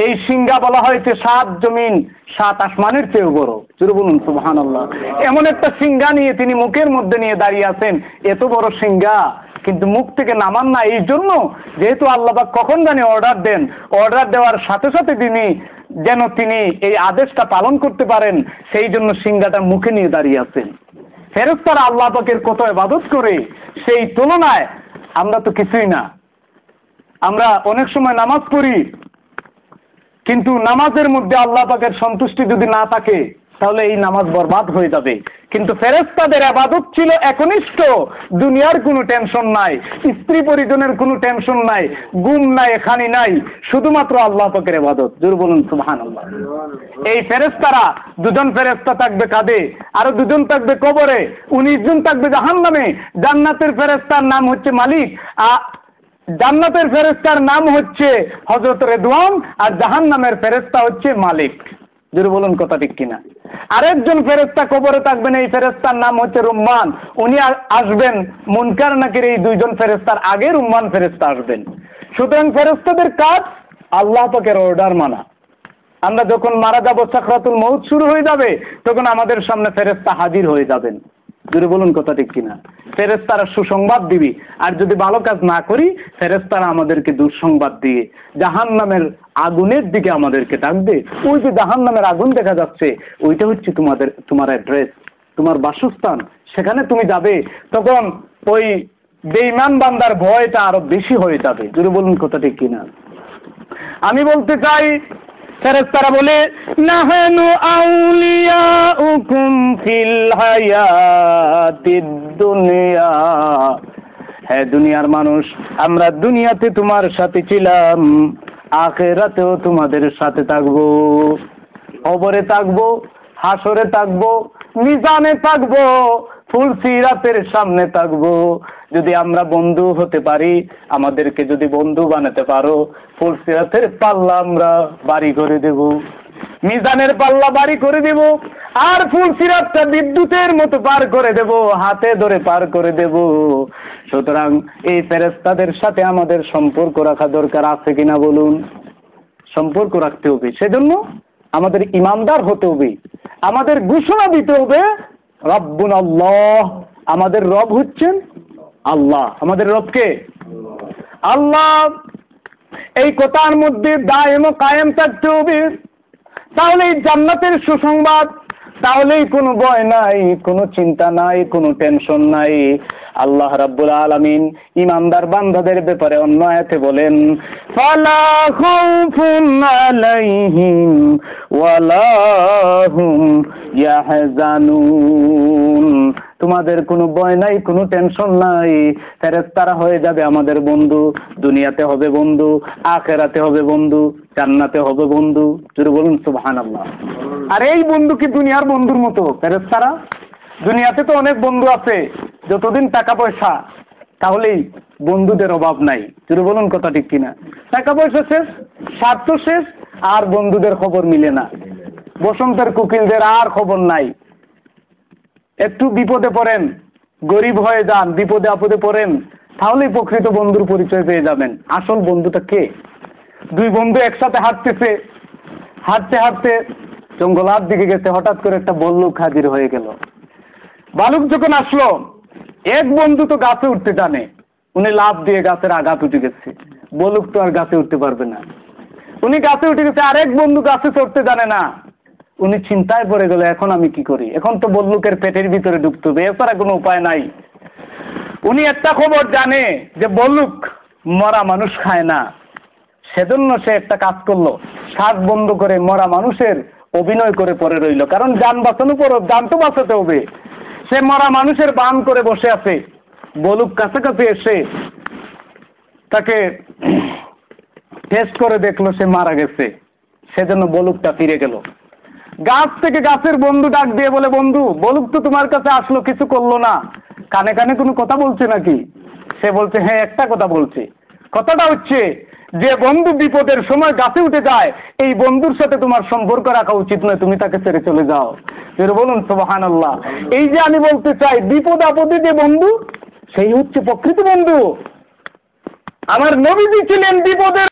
এই সিংহা বলা হয়েছে 7 জমিন 7 আসমানের চেয়েও বড়। জোরে বলুন সুবহানাল্লাহ। এমন একটা সিংহা নিয়ে তিনি মুখের মধ্যে নিয়ে দাঁড়িয়ে আছেন, এত বড় সিংহা, কিন্তু মুখ থেকে নামান না। এই জন্য যেহেতু আল্লাহ পাক কখন জানি অর্ডার দেন, অর্ডার দেওয়ার সাথে সাথে তিনি এই আদেশটা পালন করতে পারেন, সেই জন্য সিংহাটা মুখে নিয়ে দাঁড়িয়ে আছেন। ফেরেশতারা আল্লাহ পাকের কত ইবাদত করে, সেই তুলনায় আমরা তো কিছুই না। আমরা অনেক সময় নামাজ পড়ি, কিন্তু নামাজের মধ্যে আল্লাহ পাকের সন্তুষ্টি যদি না থাকে তাহলে এই নামাজ বরবাদ হয়ে যাবে। কিন্তু ফেরেশতাদের ইবাদত ছিল একনিষ্ঠ, দুনিয়ার কোনো টেনশন নাই, স্ত্রী পরিজনের কোনো টেনশন নাই, গুম নাই, খানি নাই, শুধুমাত্র আল্লাহ পাকের ইবাদত। জোরে বলুন সুবহানাল্লাহ। এই ফেরেশতারা, 2 জন ফেরেশতা থাকবে কাঁধে, আরো 2 জন থাকবে কবরে, 19 জন থাকবে জাহান্নামে। জান্নাতের ফেরেশতার নাম হচ্ছে মালিক, জান্নাতের ফেরেশতার নাম হচ্ছে হযরত রিদওয়ান, আর জাহান্নামের ফেরেশতা হচ্ছে মালিক। জোরে বলুন কথা ঠিক কিনা? আরেকজন ফেরেশতা কবরে থাকবেন, এই ফেরেশতার নাম হচ্ছে রুম্মান। উনি আসবেন মুনকার নাকির এই 2 জন ফেরেশতার আগে রুম্মান ফেরেশতা আসবেন। সুতরাং ফেরেশতাদের কাজ আল্লাহ পাকের অর্ডার মানা। আমরা যখন মারা যাব, সাকরাতুল মউত শুরু হয়ে যাবে, তখন আমাদের সামনে ফেরেশতা হাজির হয়ে যাবেন। জোরে বলুন কথা ঠিক কিনা? ফেরেশতারা সুসংবাদ দিবি, আর যদি ভালো কাজ না করি ফেরেশতারা আমাদেরকে দুঃসংবাদ দিয়ে জাহান্নামের আগুনের দিকে আমাদেরকে ডাকবে। ওই যে জাহান্নামের আগুন দেখা যাচ্ছে, ওইটা হচ্ছে তোমার অ্যাড্রেস, তোমার বাসস্থান, সেখানে তুমি যাবে। তখন ওই বেঈমান বান্দার ভয়টা আরো বেশি হয়ে যাবে। জোরে বলুন কথা ঠিক কিনা? আমি বলতে চাই, ফেরেশতারা বলে, নাহানু আউলিয়াউকুম ফিল হায়াতিদ দুনিয়া, হে দুনিয়ার মানুষ, আমরা দুনিয়াতে তোমার সাথে ছিলাম, আখিরাতেও তোমাদের সাথে থাকবো। কবরে থাকবো, হাসরে থাকবো, মিজানে থাকবো, ফুলসিরাতের সামনে থাকবো। যদি আমরা বন্ধু হতে পারি, আমাদেরকে যদি বন্ধু বানাতে পারো, ফুলসিরাতের পাল্লা আমরা বাড়ি করে দেব, মিজানের পাল্লা বাড়ি করে দেব, আর ফুলসিরাতটা বিদ্যুতের মতো পার করে দেব, হাতে ধরে পার করে দেব। সুতরাং এই ফেরেশতাদের সাথে আমাদের সম্পর্ক রাখা দরকার আছে কিনা বলুন? সম্পর্ক রাখতে হবে। সেজন্য আমাদের ইমানদার হতে হবে, আমাদের ঘোষণা দিতে হবে রব্বুন আল্লাহ, আমাদের রব হচ্ছেন আল্লাহ। আমাদের রবকে আল্লাহ, এই কথার মধ্যে দায়েম ও কায়েম থাকতে হবে। তাহলেই জান্নাতের সুসংবাদ, তাহলেই কোনো ভয় নাই, কোনো চিন্তা নাই, কোনো টেনশন নাই। আল্লাহ রাব্বুল আলামিন ইমানদার বান্দাদের ব্যাপারে অন্য আয়াতে বলেন, ফালা খাউফুন আলাইহিম ওয়ালা হুম ইয়াহজানুন, তোমাদের কোনো ভয় নাই, কোনো টেনশন নাই। ফেরেশতারা হয়ে যাবে আমাদের বন্ধু, দুনিয়াতে হবে বন্ধু, আখিরাতে হবে বন্ধু, জান্নাতে হবে বন্ধু। জোরে বলুন সুবহানাল্লাহ। আর এই বন্ধু কি দুনিয়ার বন্ধুর মতো? ফেরেশতারা, দুনিয়াতে তো অনেক বন্ধু আছে, যতদিন টাকা পয়সা, তাহলেই বন্ধুদের অভাব নাই। জোরে বলুন কথা ঠিক কিনা? টাকা পয়সা শেষ, স্বার্থ শেষ, আর বন্ধুদের খবর মিলে না। বসন্তের কোকিলদের আর খবর নাই। একটু বিপদে পড়েন, গরিব হয়ে যান, বিপদে আপদে পড়েন, তাহলেই প্রকৃত বন্ধুর পরিচয় পেয়ে যাবেন। আসল বন্ধুটা কে? 2 বন্ধু একসাথে হাঁটতেছে, হাঁটতে হাঁটতে জঙ্গলার দিকে গেছে, হঠাৎ করে একটা বল্লুক হাজির হয়ে গেল। বালুক যখন আসলো, এক বন্ধু তো গাছে উঠতে জানে, উনি লাফ দিয়ে গাছের আঘাত উঠে গেছে। বল্লুক তো আর গাছে উঠতে পারবে না, উনি গাছে উঠে গেছে। আরেক বন্ধু গাছে চড়তে জানে না, উনি চিন্তায় পড়ে গেল, এখন আমি কি করি? এখন তো বল্লুকের পেটের ভিতরে ঢুকতে হবে, এছাড়া কোনো উপায় নাই। উনি একটা খবর জানে যে বল্লুক মরা মানুষ খায় না, সেজন্য সে একটা কাজ করলো, শ্বাস বন্ধ করে মরা মানুষের অভিনয় করে পড়ে রইল। কারণ যান বাঁচানোর পর যান তো বাঁচাতে হবে। সে মরা মানুষের বান করে বসে আছে। বল্লুক কাছাকাছি এসে তাকে টেস্ট করে দেখলো সে মারা গেছে, সেজন্য বল্লুকটা ফিরে গেল। গাছ থেকে গাছের বন্ধু ডাক দিয়ে বলে, বন্ধু, বল্লুক তো তোমার কাছে আসলো, কিছু করলো না, কানে কানে কোনো কথা বলছে নাকি? সে বলছে, হ্যাঁ, একটা কথা বলছে। কথাটা হচ্ছে, যে বন্ধু বিপদের সময় গাছে উঠে যায়, এই বন্ধুর সাথে তোমার সম্পর্ক রাখা উচিত নয়, তুমি তাকে ছেড়ে চলে যাও। এর বলুন সুবহানাল্লাহ। এই যে আমি বলতে চাই, বিপদ আপদে যে বন্ধু, সেই হচ্ছে প্রকৃত বন্ধু। আমার নবীজি ছিলেন বিপদের